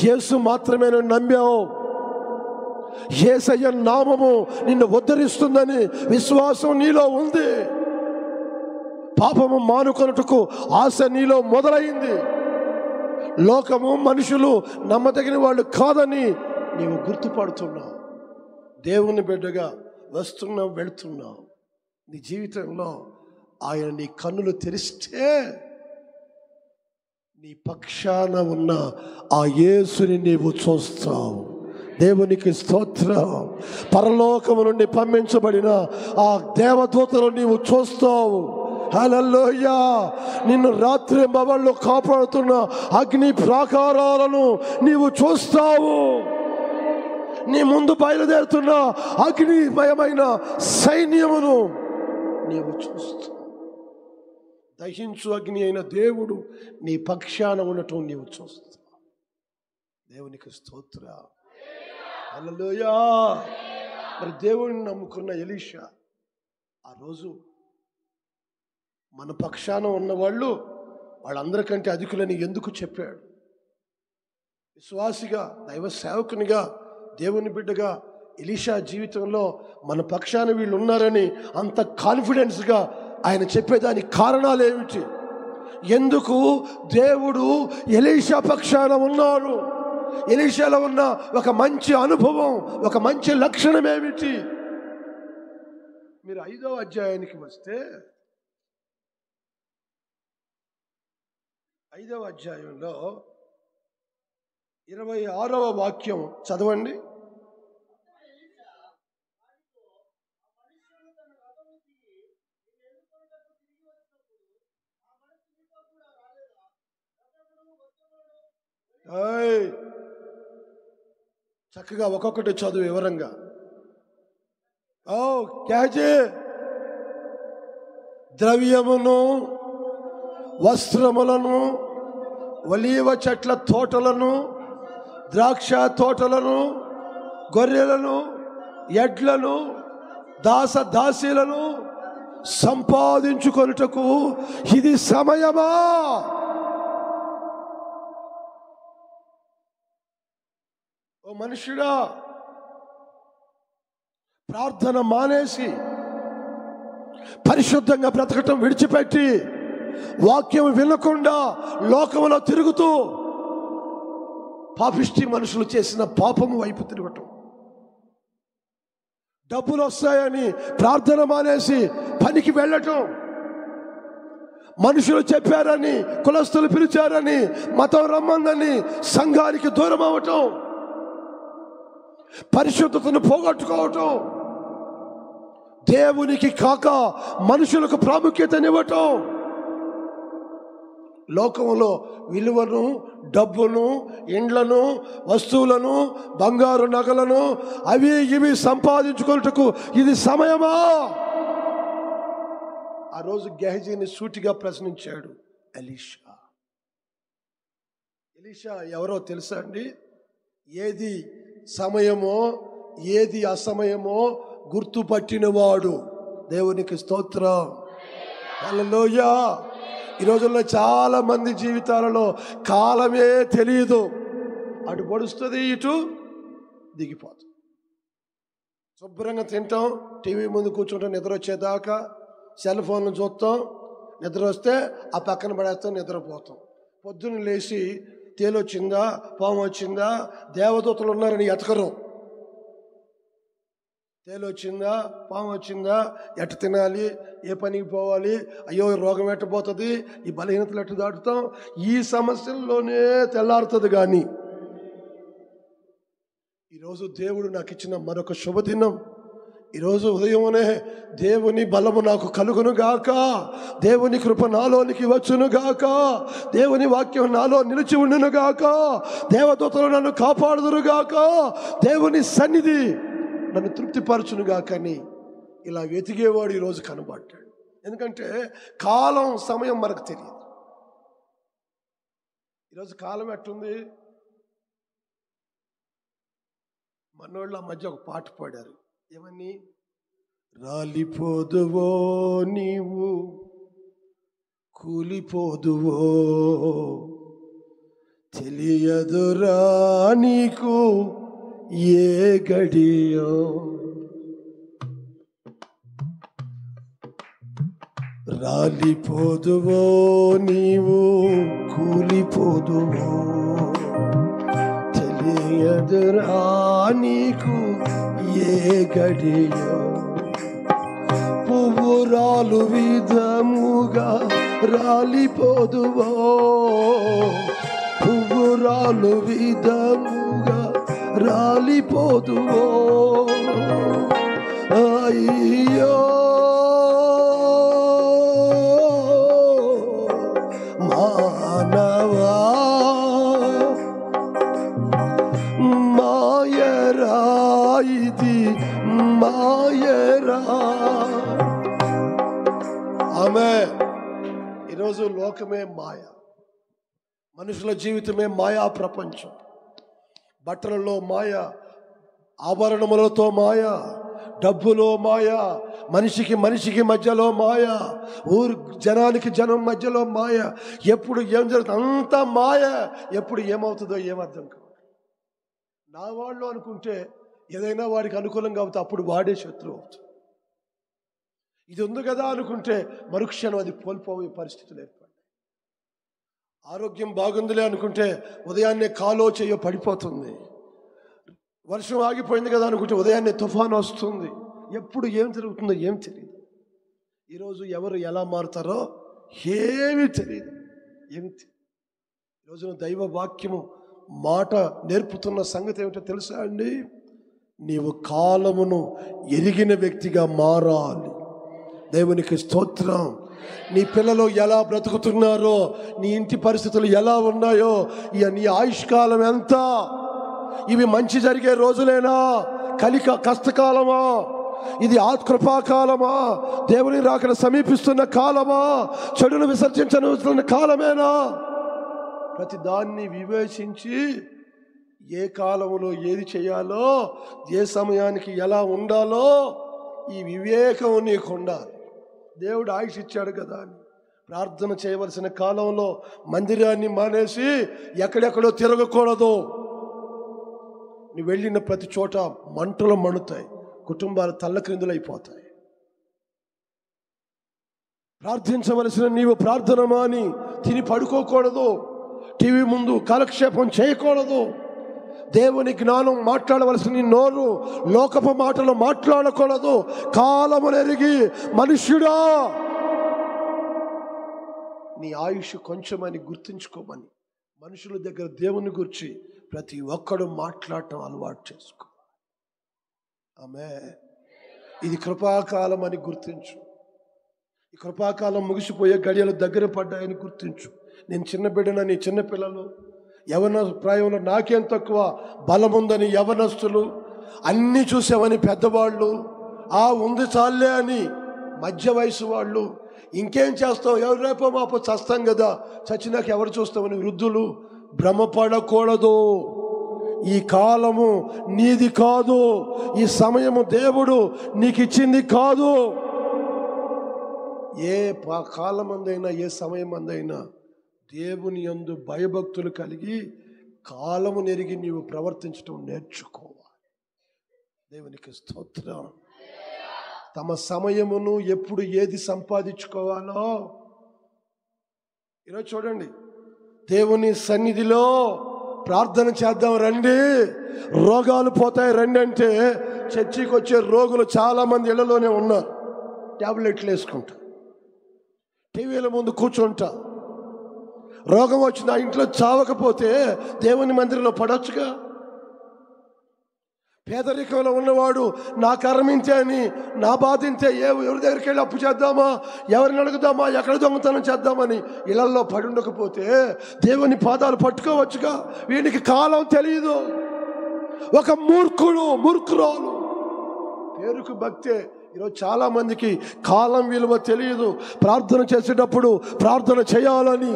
యేసు మాత్రమే నమ్మావు. యేసయ్య నామము నిన్ను ఉద్ధరిస్తుందని విశ్వాసం నీలో ఉంది. పాపము మానుకొనుటకు ఆశ నీలో మొదలైంది. లోకము, మనుషులు నమ్మదగిన వాళ్ళు కాదని నీవు గుర్తుపడుతున్నావు. దేవుని బిడ్డగా వస్తున్నావు, వెళుతున్నావు. నీ జీవితంలో ఆయన నీ కన్నులు తెరిస్తే నీ పక్షాన ఉన్న ఆ యేసుని నీవు చూస్తావు. దేవునికి స్తోత్రం. పరలోకము నుండి పంపించబడిన ఆ దేవదూతలు నీవు చూస్తావు. హల్లెలూయా. నిన్ను రాత్రి మవళ్ళు కాపాడుతున్న అగ్ని ప్రాకారాలను నీవు చూస్తావు. నీ ముందు బయలుదేరుతున్న అగ్నిమయమైన సైన్యమును నీవు చూస్తావు. దహించు అగ్ని అయిన దేవుడు నీ పక్షాన ఉండటం నీవు చూస్తావు. దేవునికి స్తోత్రం. హల్లెలూయా. మరి దేవుడిని నమ్ముకున్న ఎలీషా ఆ రోజు మన పక్షాన ఉన్నవాళ్ళు వాళ్ళందరికంటే అధికులని ఎందుకు చెప్పాడు? విశ్వాసిగా, దైవ సేవకునిగా, దేవుని బిడ్డగా ఎలీషా జీవితంలో మన పక్షాన వీళ్ళు ఉన్నారని అంత కాన్ఫిడెన్స్గా ఆయన చెప్పేదానికి కారణాలు ఏమిటి? ఎందుకు దేవుడు ఎలీషా పక్షాన ఉన్నాడు? ఎలీషాలో ఉన్న ఒక మంచి అనుభవం, ఒక మంచి లక్షణం ఏమిటి? మీరు 5వ అధ్యాయానికి వస్తే 5వ అధ్యాయంలో 26వ వాక్యం చదవండి. చక్కగా ఒక్కొక్కటి చదువు వివరంగా. క్యాజే ద్రవ్యమును, వస్త్రములను, ఒలీవ చెట్ల తోటలను, ద్రాక్ష తోటలను, గొర్రెలను, ఎడ్లను, దాసదాసీలను సంపాదించుకొనుటకు ఇది సమయమా? ఓ మనుషుడా, ప్రార్థన మానేసి పరిశుద్ధంగా బ్రతకటం విడిచిపెట్టి వాక్యం వినకుండా లోకంలో తిరుగుతూ పాపిష్టి మనుషులు చేసిన పాపము వైపు తిరగటం, డబ్బులు వస్తాయని ప్రార్థన మానేసి పనికి వెళ్ళటం, మనుషులు చెప్పారని, కులస్తులు పిలిచారని, మతం రమ్మందని సంఘానికి దూరం అవ్వటం, పరిశుద్ధతను పోగొట్టుకోవటం, దేవునికి కాక మనుషులకు ప్రాముఖ్యతనివ్వటం, లోకంలో విలువను, డబ్బును, ఇండ్లను, వస్తువులను, బంగారు నగలను అవి ఇవి సంపాదించుకున్నట్టుకు ఇది సమయమా? ఆ రోజు గెహజీని సూటిగా ప్రశ్నించాడు ఎలీషా. ఎలీషా ఎవరో తెలుసా అండి? ఏది సమయమో ఏది అసమయమో గుర్తుపట్టినవాడు. దేవునికి స్తోత్రం. హల్లెలూయా. ఈ రోజుల్లో చాలా మంది జీవితాలలో కాలమే తెలియదు. అటు పొడుస్తుంది, ఇటు దిగిపోతుంది. శుభ్రంగా తింటాం, టీవీ ముందు కూర్చుంటాం, నిద్ర వచ్చేదాకా సెల్ ఫోన్లు చూస్తాం, నిద్ర వస్తే ఆ పక్కన పడేస్తాం, నిద్రపోతాం. పొద్దున్న లేచి తేలొచ్చిందా, పాము వచ్చిందా, దేవదూతలు ఉన్నారని ఎతకరు. తేలొచ్చిందా, పాము వచ్చిందా, ఎట్ట తినాలి, ఏ పనికి పోవాలి, అయ్యో రోగం ఎట్టబోతుంది, ఈ బలహీనతలు ఎట్ట దాటుతాం, ఈ సమస్యల్లోనే తెల్లారుతుంది. కానీ ఈరోజు దేవుడు నాకు ఇచ్చిన మరొక శుభదినం. ఈరోజు ఉదయమునే దేవుని బలము నాకు కలుగును గాక, దేవుని కృప నాలోనికి వచ్చును గాక, దేవుని వాక్యం నాలో నిలిచి ఉండును గాక, దేవదూతలు నన్ను కాపాడుదురు గాక, దేవుని సన్నిధి నన్ను తృప్తిపరచును గాక అని ఇలా వెతికేవాడు ఈరోజు కనబడ్డాడు. ఎందుకంటే కాలం సమయం మనకు తెలియదు. ఈరోజు కాలం ఎట్టుంది? మనోళ్ళ మధ్య ఒక పాట పాడారు, ఏమని? రాలిపోదువో నీవు, కూలిపోదువో, తెలియదురా నీకు ఏ గడియో. రాలిపోదువో నీవు, కూలిపోదువో, తెలియదురా నీకు ఏ గడియో. పువ్వు రాలు విధముగా రాలిపోదువో, పువ్వు రాలు విధముగా రాలిపోదువో. అయ్యో మానవా, మాయరా ఇది మాయరా. ఆమె ఈరోజు లోకమే మాయ, మనుషుల జీవితమే మాయా ప్రపంచం. బట్టలలో మాయ, ఆభరణములతో మాయ, డబ్బులో మాయ, మనిషికి మధ్యలో మాయ, ఊరు జనానికి జనం మధ్యలో మాయ. ఎప్పుడు ఏం జరుగుతుంది అంతా మాయ. ఎప్పుడు ఏమవుతుందో ఏమర్థం కాదు. నా వాళ్ళు అనుకుంటే ఏదైనా వాడికి అనుకూలంగా అవుతా, అప్పుడు వాడే శత్రువు అవుతుంది. ఇది ఉంది కదా అనుకుంటే మరుక్షణం అది కోల్పోయే పరిస్థితులు ఏర్పడ్డాయి. ఆరోగ్యం బాగుందిలే అనుకుంటే ఉదయాన్నే కాలో చేయో పడిపోతుంది. వర్షం ఆగిపోయింది కదా అనుకుంటే ఉదయాన్నే తుఫాను వస్తుంది. ఎప్పుడు ఏం జరుగుతుందో ఏం తెలియదు. ఈరోజు ఎవరు ఎలా మారుతారో ఏమీ తెలియదు. ఈరోజున దైవ వాక్యము మాట నేర్పుతున్న సంగతి ఏమిటో తెలుసా అండి? నీవు కాలమును ఎరిగిన వ్యక్తిగా మారాలి. దేవునికి స్తోత్రం. నీ పిల్లలు ఎలా బ్రతుకుతున్నారో, నీ ఇంటి పరిస్థితులు ఎలా ఉన్నాయో, నీ ఆయుష్కాలం ఎంత, ఇవి మంచి జరిగే రోజులేనా, కష్టకాలమా, ఇది కృపాకాలమా, దేవుని రాకడ సమీపిస్తున్న కాలమా, చెడును విసర్జించనున్న కాలమేనా? ప్రతి దాన్ని వివేచించి ఏ కాలంలో ఏది చేయాలో, ఏ సమయానికి ఎలా ఉండాలో ఈ వివేకం నీకు ఉండాలి. దేవుడు ఆయుష్ ఇచ్చాడు కదా అని ప్రార్థన చేయవలసిన కాలంలో మందిరాన్ని మానేసి ఎక్కడెక్కడో తిరగకూడదు. నువ్వు వెళ్ళిన ప్రతి చోట మంటలు మండుతాయి, కుటుంబాలు తల్లక్రిందులైపోతాయి. ప్రార్థించవలసిన నీవు ప్రార్థన మాని తిని పడుకోకూడదు, టీవీ ముందు కాలక్షేపం చేయకూడదు. దేవుని జ్ఞానం మాట్లాడవలసిన నోరు లోకపు మాటలు మాట్లాడకూడదు. కాలమునెరిగి మనుష్యుడా నీ ఆయుష్ కొంచెమని గుర్తుంచుకోమని మనుషుల దగ్గర దేవుని గురించి ప్రతి ఒక్కడు మాట్లాడటం అలవాటు చేసుకో. ఆమె ఇది కృపాకాలం అని గుర్తించు. ఈ కృపాకాలం ముగిసిపోయే గడియలు దగ్గర పడ్డాయని గుర్తించు. నేను చిన్న బిడ్డనని చిన్నపిల్లలు, యవన ప్రాయంలో నాకేం తక్కువ బలముందని యవనస్తులు, అన్నీ చూసామని పెద్దవాళ్ళు, ఉంది చాలే అని మధ్య వయసు వాళ్ళు, ఇంకేం చేస్తావు, ఎవరు రేపో మాపో చస్తాం కదా, చచ్చినాక ఎవరు చూస్తామని వృద్ధులు. భ్రమపడకూడదు. ఈ కాలము నీది కాదు, ఈ సమయము దేవుడు నీకు ఇచ్చింది కాదు. ఏ కాలమందైనా ఏ సమయమందైనా దేవుని యందు భయభక్తులు కలిగి కాలము నెరిగి నీవు ప్రవర్తించడం నేర్చుకోవాలి. దేవునికి స్తోత్రం. తమ సమయమును ఎప్పుడు ఏది సంపాదించుకోవాలో ఈరోజు చూడండి. దేవుని సన్నిధిలో ప్రార్థన చేద్దాం రండి, రోగాలు పోతాయి రండి అంటే చర్చికి వచ్చే రోగులు చాలామంది ఇళ్లలోనే ఉన్నారు. ట్యాబ్లెట్లు వేసుకుంటా, టీవీల ముందు కూర్చుంటా. రోగం వచ్చిన ఇంట్లో చావకపోతే దేవుని మందిరంలో పడొచ్చుగా. పేదరికంలో ఉన్నవాడు నా కర్మించే అని, నా బాధించే ఎవరి దగ్గరికి వెళ్ళి అప్పు చేద్దామా, ఎవరిని అడుగుదామా, ఎక్కడ దొంగతనం చేద్దామని ఇళ్లలో పడి ఉండకపోతే దేవుని పాదాలు పట్టుకోవచ్చుగా. వీనికి కాలం తెలియదు. ఒక మూర్ఖురాలు పేరుకు భక్తే. ఈరోజు చాలా మందికి కాలం విలువ తెలియదు. ప్రార్థన చేసేటప్పుడు ప్రార్థన చేయాలని,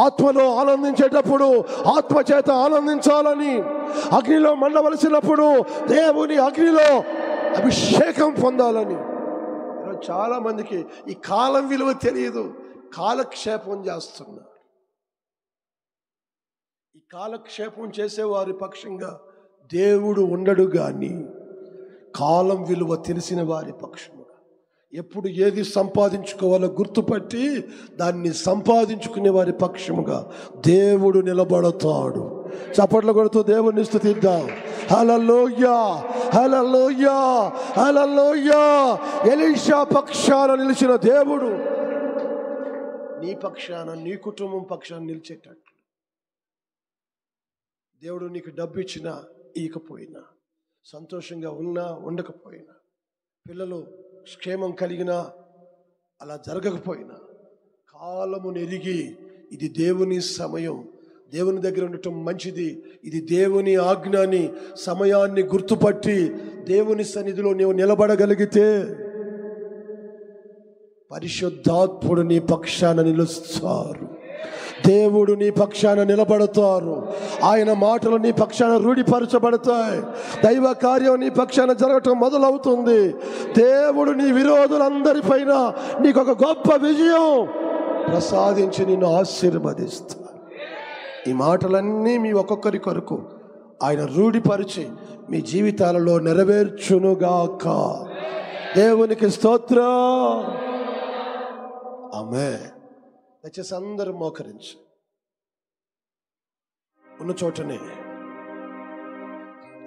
ఆత్మలో ఆనందించేటప్పుడు ఆత్మ చేత ఆనందించాలని, అగ్నిలో మండవలసినప్పుడు దేవుని అగ్నిలో అభిషేకం పొందాలని. ఈరోజు చాలా మందికి ఈ కాలం విలువ తెలియదు. కాలక్షేపం చేస్తున్నారు. ఈ కాలక్షేపం చేసేవారి పక్షంగా దేవుడు ఉండడు, కానీ కాలం విలువ తెలిసిన వారి పక్షంగా ఎప్పుడు ఏది సంపాదించుకోవాలో గుర్తుపట్టి దాన్ని సంపాదించుకునే వారి పక్షముగా దేవుడు నిలబడతాడు. చప్పట్లు కొడుతూ దేవుని స్తుతిద్దాం. హల్లెలూయా, హల్లెలూయా, హల్లెలూయా. ఎలీషా పక్షాన నిలిచిన దేవుడు నీ పక్షాన, నీ కుటుంబం పక్షాన నిలిచేటట్లు. దేవుడు నీకు డబ్బు ఇచ్చినా ఇవ్వకపోయినా, సంతోషంగా ఉన్నా ఉండకపోయినా, పిల్లలు క్షేమం కలిగినా అలా జరగకపోయినా, కాలమును ఎరిగి ఇది దేవుని సమయం, దేవుని దగ్గర ఉండటం మంచిది, ఇది దేవుని ఆజ్ఞని, సమయాన్ని గుర్తుపట్టి దేవుని సన్నిధిలో నీవు నిలబడగలిగితే పరిశుద్ధాత్ముడు నీ పక్షాన నిలుస్తారు. దేవుడు నీ పక్షాన నిలబడతారు. ఆయన మాటలు నీ పక్షాన రూఢిపరచబడతాయి. దైవ కార్యం నీ పక్షాన జరగటం మొదలవుతుంది. దేవుడు నీ విరోధులందరిపైన నీకు ఒక గొప్ప విజయం ప్రసాదించి నిన్ను ఆశీర్వదిస్తారు. ఈ మాటలన్నీ మీ ఒక్కొక్కరి కొరకు ఆయన రూఢిపరిచి మీ జీవితాలలో నెరవేర్చునుగాక. దేవునికి స్తోత్రం. ఆమేన్. దయచేసి అందరూ మోకరించి ఉన్న చోటనే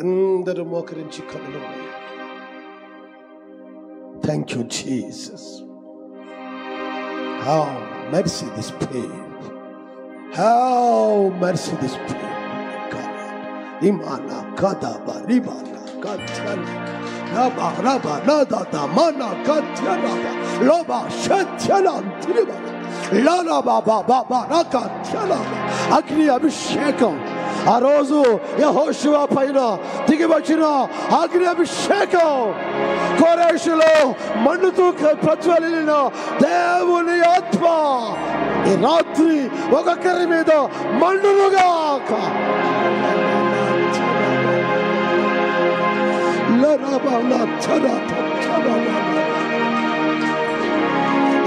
అందరూ మోకరించి కళ్ళు. Thank you Jesus. How mercy this prayer, how mercy this prayer. ఇమానా కదాబా రిబానా కత్యన రాబా రాబా నాదా మానా కత్యన లోబా షత్యన అంతిరిబా లాలా బాబా బాబా రాకత్యన. అగ్ని అభిషేకం ఆ రోజు యెహోషువ పైన దిగి వచ్చిన అగ్ని అభిషేకం, కోరేషులో మండుతూ ప్రజ్వలిన దేవుని ఆత్మ ఈ రాత్రి ఒక్కొక్కరి మీద మండునుగాక.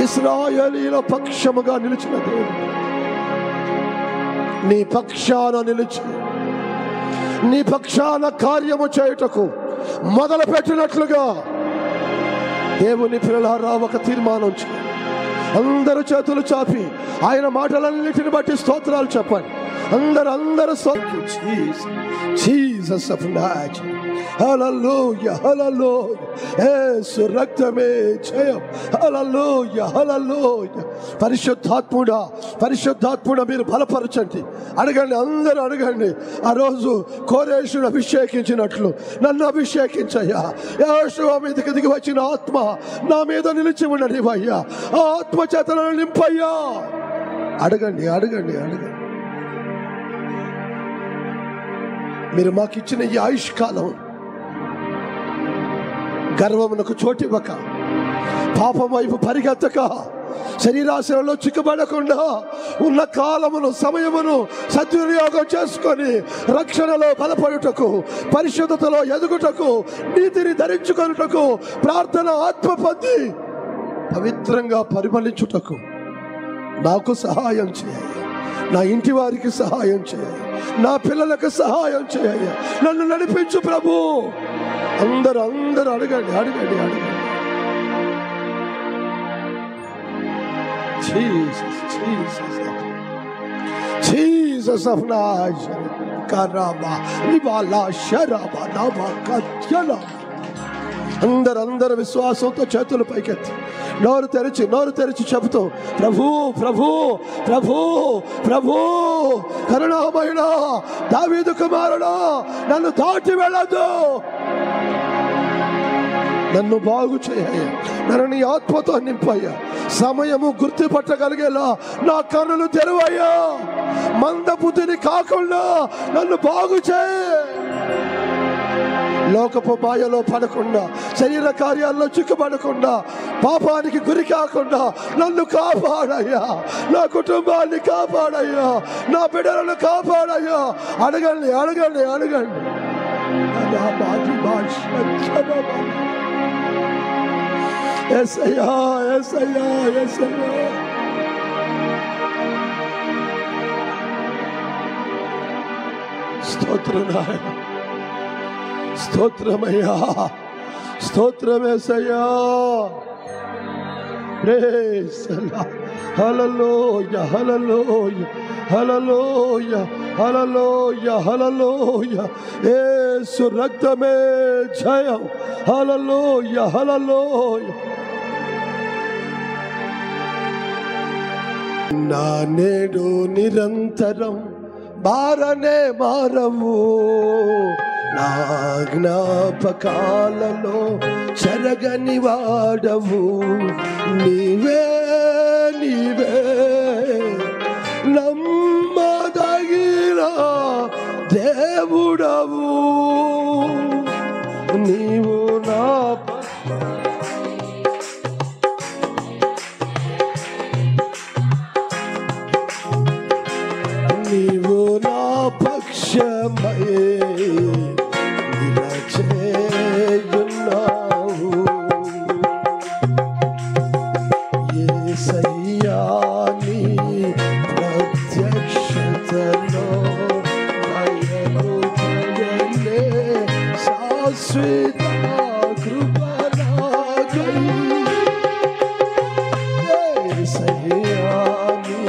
ఇశ్రాయేలీల పక్షముగా నిలిచిన దేవుడు నీ పక్షాన నిలిచి నీ పక్షాన కార్యము చేయుటకు మొదలు పెట్టినట్లుగా దేవుని పిల్లలారా ఒక తీర్మానం చేయండి. అందరూ చేతులు చాపి ఆయన మాటలన్నిటిని బట్టి స్తోత్రాలు చెప్పండి. అందరూ జీసస్ ఆఫ్ నాజరేత్. హల్లెలూయా, హల్లెలూయా. యేసు రక్తమే జయం. హల్లెలూయా, హల్లెలూయా. పరిశుద్ధాత్ముడా, పరిశుద్ధాత్ముడా మీరు బలపరచండి. అడగండి, అందరూ అడగండి. ఆ రోజు కోరేషును అభిషేకించినట్లు నన్ను అభిషేకించయ్యా. యెహోషువ మీదకి దిగి వచ్చిన ఆత్మ నా మీద నిలిచి ఉండనివయ్యా. ఆ ఆత్మ చేత నన్ను నింపయ్యా. అడగండి, అడగండి, అడగండి. మీరు మాకు ఇచ్చిన ఈ ఆయుష్కాలం గర్వమునకు చోటివ్వక, పాపం వైపు పరిగెత్తక, శరీరాశలలో చిక్కుబడకుండా ఉన్న కాలమును సమయమును సద్వినియోగం చేసుకొని రక్షణలో బలపడుటకు, పరిశుద్ధతలో ఎదుగుటకు, నీతిని ధరించుకొనుటకు, ప్రార్థన ఆత్మ పొంది పవిత్రంగా పరిమళించుటకు నాకు సహాయం చేయాలి. నా ఇంటి వారికి సహాయం చేయాలి. నా పిల్లలకు సహాయం చేయాలి. నన్ను నడిపించు ప్రభు. అందరూ అడగండి, అడగండి, అడగండి. Jesus, Jesus, Jesus of Nazareth. Karaba, Ribala, Sharaba, Nava, Katyala. అందరూ విశ్వాసంతో చేతులు పైకెత్తి నోరు తెరిచి చెబుతూ, ప్రభు ప్రభు ప్రభు ప్రభు కరుణామయుడ, దావీదు కుమారుడా, నన్ను దాటి వెళ్ళదు, నన్ను బాగు చేయయ్యా, నన్ను నీ ఆత్మతో నింపయ్యా, సమయము గుర్తుపట్టగలిగేలా నా కన్నులు తెరవయ్యా, మందబుద్ధిని కాకుండా నన్ను బాగు చేయ, లోకపు మాయలో పడకుండా, శరీర కార్యాల్లో చిక్కుపడకుండా, పాపానికి గురి కాకుండా నన్ను కాపాడయ్యా, నా కుటుంబాన్ని కాపాడయ్యా, నా బిడ్డలను కాపాడయ్యా. అడగండి అడగండి అడగండి. యేసయ్యా యేసయ్యా యేసయ్యా, స్తోత్రం నాయనా, స్తోత్రమయ్యా, స్తోత్రమేసయ్యా. ప్రైజ్ హల్లెలూయా హల్లెలూయా హల్లెలూయా హల్లెలూయా హల్లెలూయా. యేసు రక్తమే జయం. హల్లెలూయా హల్లెలూయా. నా నేడు నిరంతరం మారనే మారవు, నా జ్ఞాపకాలలో చెరగని వాడవు, నీవే నీవే నమ్మదగిన దేవుడవు, నీవు నా నీవు నా పక్షమై నిలచేయున్నావు. యేసయ్యా నీ ప్రత్యక్షతలో బయలుపడలే శాశ్వత కృప నాకై. యేసయ్యా నీ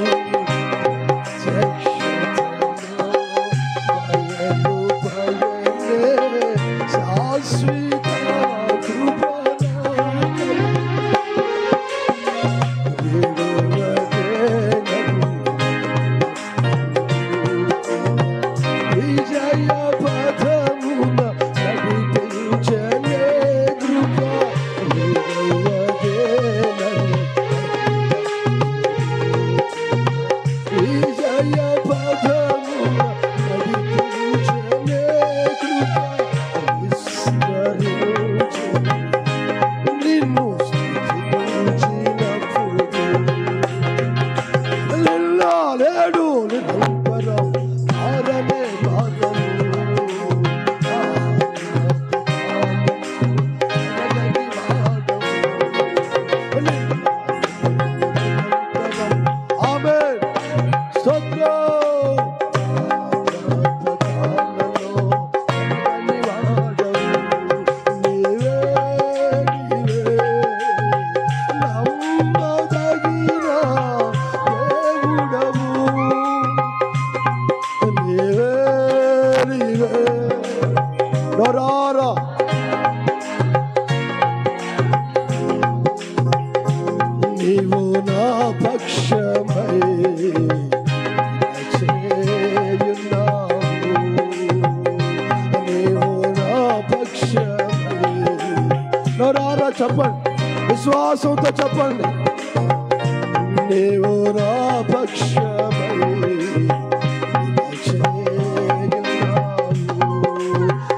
నీవు నా పక్షమై నిలచేయున్నావు, నీవు నా పక్షమై. నోరారా చెప్పండి, విశ్వాసంతో చెప్పండి. నీవు నా పక్షమై నిలచేయున్నావు,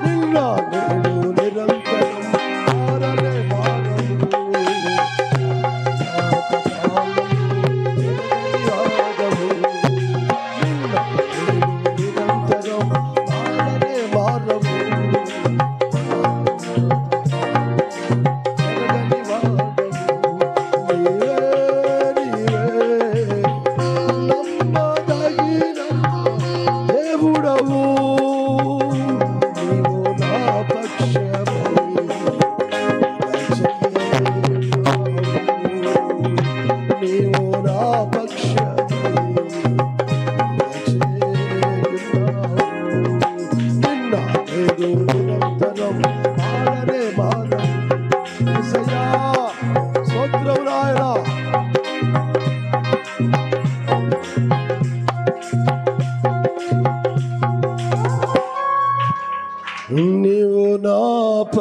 నిన్న నేను నిరంతరం మారనే మారను. నీవే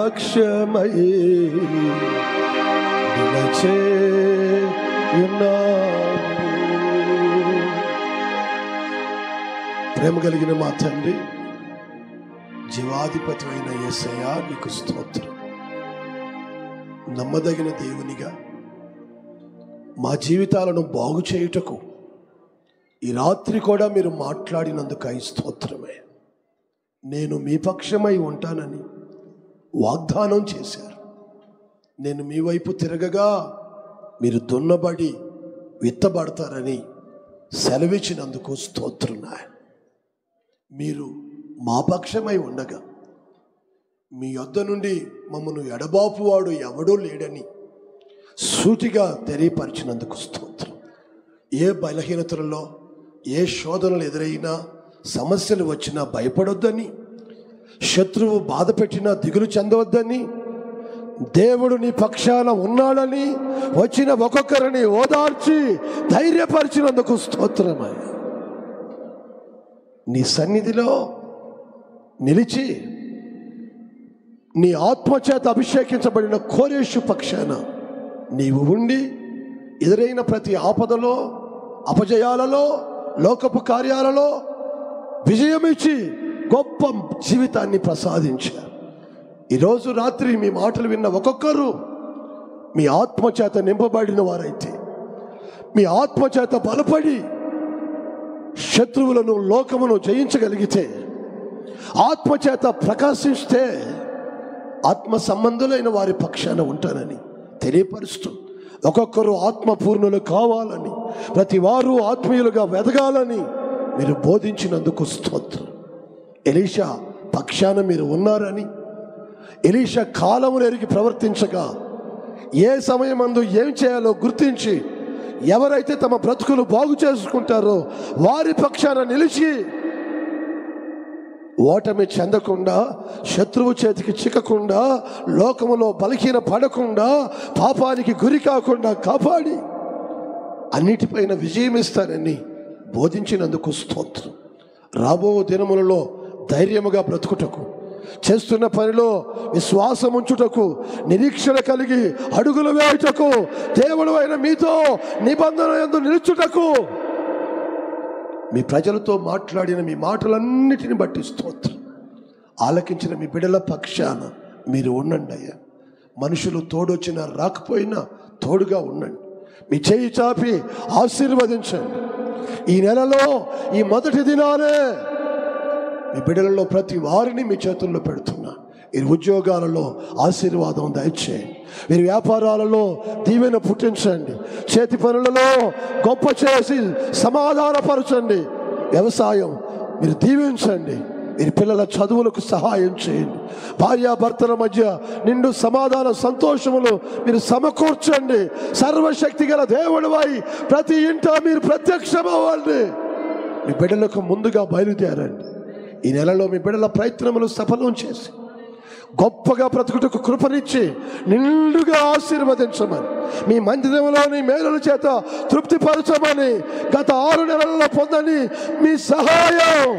పక్షమై నిలచే ఉన్నావు. ప్రేమ కలిగిన మా తండ్రి, జీవాధిపతి అయిన యేసయ్యా నీకు స్తోత్రం. నమ్మదగిన దేవునిగా మా జీవితాలను బాగు చేయుటకు ఈ రాత్రి కూడా మీరు మాట్లాడినందుకై స్తోత్రమే. నేను మీ పక్షమై ఉంటానని వాగ్దానం చేశారు. నేను మీ వైపు తిరగగా మీరు దున్నబడి విత్తబడతారని సెలవిచ్చినందుకు స్తోత్రున్నాయి. మీరు మా పక్షమై ఉండగా మీ యొద్ద నుండి మమ్మను ఎడబాపువాడు ఎవడూ లేడని సూటిగా తెలియపరిచినందుకు స్తోత్రం. ఏ బలహీనతలలో ఏ శోధనలు ఎదురైనా సమస్యలు వచ్చినా భయపడొద్దని, శత్రువు బాధ పెట్టినా దిగులు చెందవద్దని, దేవుడు నీ పక్షాన ఉన్నాడని వచ్చిన ఒక్కొక్కరిని ఓదార్చి ధైర్యపరిచినందుకు స్తోత్రమయ్య. నీ సన్నిధిలో నిలిచి నీ ఆత్మచేత అభిషేకించబడిన కోరేషు పక్షాన నీవు ఉండి ఎదురైన ప్రతి ఆపదలో, అపజయాలలో, లోకపు కార్యాలలో విజయమిచ్చి గొప్ప జీవితాన్ని ప్రసాదించారు. ఈరోజు రాత్రి మీ మాటలు విన్న ఒక్కొక్కరు మీ ఆత్మచేత నింపబడిన వారైతే, మీ ఆత్మచేత బలపడి శత్రువులను, లోకమును జయించగలిగితే, ఆత్మచేత ప్రకాశిస్తే ఆత్మ సంబంధులైన వారి పక్షాన ఉంటానని తెలియపరుస్తూ, ఒక్కొక్కరు ఆత్మపూర్ణులు కావాలని, ప్రతి వారు ఆత్మీయులుగా వెదగాలని మీరు బోధించినందుకు స్తోత్రం. ఎలీషా పక్షాన మీరు ఉన్నారని, ఎలీషా కాలమును ఎరిగి ప్రవర్తించగా ఏ సమయమందు ఏం చేయాలో గుర్తించి ఎవరైతే తమ బ్రతుకులు బాగు చేసుకుంటారో వారి పక్షాన నిలిచి ఓటమి చెందకుండా, శత్రువు చేతికి చిక్కకుండా, లోకములో బలహీన పడకుండా, పాపానికి గురి కాకుండా కాపాడి అన్నిటిపైన విజయం ఇస్తానని బోధించినందుకు స్తోత్రం. రాబో దినములలో ధైర్యముగా బ్రతుకుటకు, చేస్తున్న పనిలో విశ్వాసం ఉంచుటకు, నిరీక్షణ కలిగి అడుగులు వేయుటకు, దేవుడు అయిన మీతో నిబంధన యందు నిలుచుటకు, మీ ప్రజలతో మాట్లాడిన మీ మాటలన్నిటిని బట్టి స్తోత్రం. ఆలకించిన మీ బిడ్డల పక్షాన మీరు ఉండండి అయ్యా. మనుషులు తోడొచ్చినా రాకపోయినా తోడుగా ఉండండి. మీ చేయి చాపి ఆశీర్వదించండి. ఈ నెలలో ఈ మొదటి దినానే మీ బిడ్డలలో ప్రతి వారిని మీ చేతుల్లో పెడుతున్నా. ఈ ఉద్యోగాలలో ఆశీర్వాదం దయచేయండి. మీరు వ్యాపారాలలో దీవెన పుట్టించండి. చేతి పనులలో గొప్ప చేసి సమాధానపరచండి. వ్యవసాయం మీరు దీవించండి. మీరు పిల్లల చదువులకు సహాయం చేయండి. భార్యాభర్తల మధ్య నిండు సమాధాన సంతోషములు మీరు సమకూర్చండి. సర్వశక్తి గల దేవుడివై ప్రతి ఇంట మీరు ప్రత్యక్షమవ్వండి. మీ బిడ్డలకు ముందుగా బయలుదేరండి. ఈ నెలలో మీ బిడ్డల ప్రయత్నములు సఫలం చేసి గొప్పగా బ్రతుకుటకు కృపనిచ్చి నిండుగా ఆశీర్వదించమని, మీ మందిరంలోని మేలుల చేత తృప్తిపరచమని, గత 6 నెలల్లో పొందని మీ సహాయం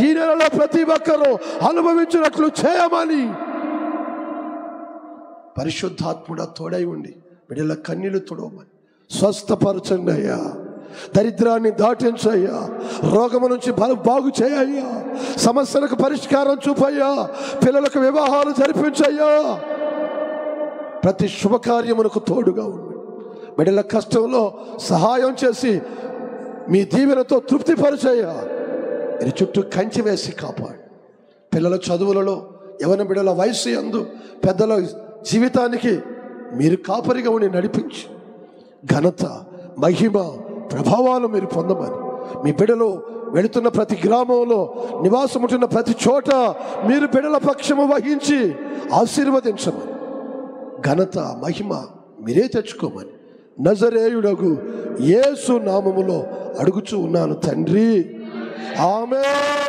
ఈ నెలలో ప్రతి ఒక్కరూ అనుభవించినట్లు చేయమని పరిశుద్ధాత్ముడా తోడై ఉండి బిడ్డల కన్నీళ్లు తుడవమని, స్వస్థపరచండి అయ్యా. దరిద్రాన్ని దాటించయ్యా. రోగము నుంచి బాగు చేయయ్యా. సమస్యలకు పరిష్కారం చూపయ్యా. పిల్లలకు వివాహాలు జరిపించయ్యా. ప్రతి శుభకార్యమునకు తోడుగా ఉండి బిడ్డల కష్టంలో సహాయం చేసి మీ దీవెనతో తృప్తిపరచయ్యా. మీరు చుట్టూ కంచి వేసి కాపాడు. పిల్లల చదువులలో, యవన బిడ్డల వయసు యందు, పెద్దల జీవితానికి మీరు కాపరిగా ఉండి నడిపించి ఘనత, మహిమ, ప్రభావాలు మీరు పొందమని, మీ బిడ్డలు వెళుతున్న ప్రతి గ్రామంలో, నివాసముంటున్న ప్రతి చోట మీరు బిడ్డల పక్షము వహించి ఆశీర్వదించమని, ఘనత, మహిమ మీరే తెచ్చుకోమని నజరేయుడగు యేసు నామములో అడుగుచూ ఉన్నాను తండ్రి. ఆమేన్.